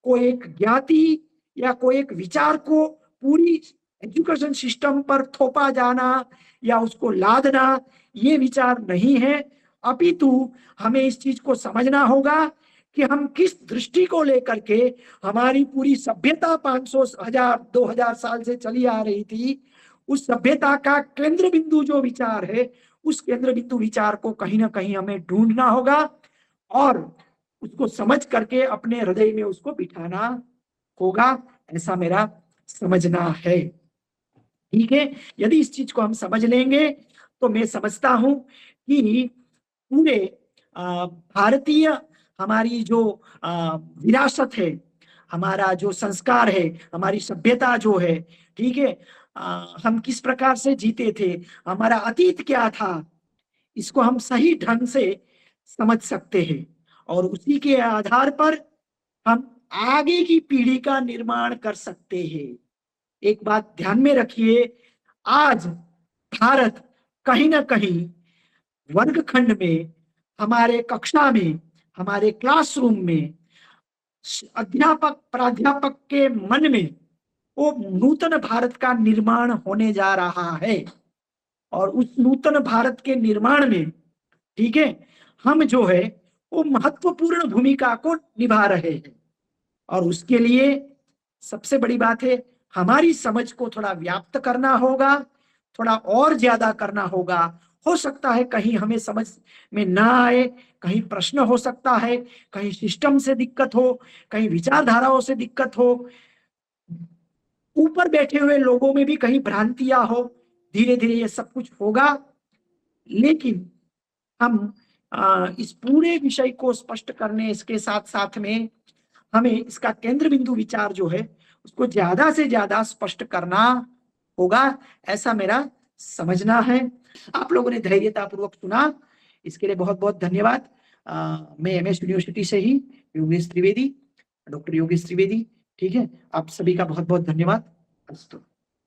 B: कोई एक ज्ञाति या कोई एक विचार को पूरी एजुकेशन सिस्टम पर थोपा जाना या उसको लादना, ये विचार नहीं है। अपितु हमें इस चीज को समझना होगा कि हम किस दृष्टि को लेकर के हमारी पूरी सभ्यता 500, 1000, 2000 साल से चली आ रही थी, उस सभ्यता का केंद्र बिंदु जो विचार है, उस केंद्र बिंदु विचार को कहीं ना कहीं हमें ढूंढना होगा और उसको समझ करके अपने हृदय में उसको बिठाना होगा, ऐसा मेरा समझना है। ठीक है, यदि इस चीज को हम समझ लेंगे तो मैं समझता हूं कि पूरे भारतीय हमारी जो विरासत है, हमारा जो संस्कार है, हमारी सभ्यता जो है, ठीक है, हम किस प्रकार से जीते थे, हमारा अतीत क्या था, इसको हम सही ढंग से समझ सकते हैं और उसी के आधार पर हम आगे की पीढ़ी का निर्माण कर सकते हैं। एक बात ध्यान में रखिए, आज भारत कहीं ना कहीं वर्गखंड में, हमारे कक्षा में, हमारे क्लासरूम में, अध्यापक प्राध्यापक के मन में वो नूतन भारत का निर्माण होने जा रहा है और उस नूतन भारत के निर्माण में, ठीक है, हम जो है वो महत्वपूर्ण भूमिका को निभा रहे हैं। और उसके लिए सबसे बड़ी बात है, हमारी समझ को थोड़ा व्याप्त करना होगा, थोड़ा और ज्यादा करना होगा। हो सकता है कहीं हमें समझ में ना आए, कहीं प्रश्न हो सकता है, कहीं सिस्टम से दिक्कत हो, कहीं विचारधाराओं से दिक्कत हो, ऊपर बैठे हुए लोगों में भी कहीं भ्रांतियां हो, धीरे धीरे ये सब कुछ होगा। लेकिन हम इस पूरे विषय को स्पष्ट करने इसके साथ साथ में हमें इसका केंद्र बिंदु विचार जो है उसको ज्यादा से ज्यादा स्पष्ट करना होगा, ऐसा मेरा समझना है। आप लोगों ने धैर्यतापूर्वक सुना, इसके लिए बहुत बहुत धन्यवाद। मैं एमएस यूनिवर्सिटी से ही योगेश त्रिवेदी, डॉक्टर योगेश त्रिवेदी, ठीक है, आप सभी का बहुत बहुत धन्यवाद। अस्तु।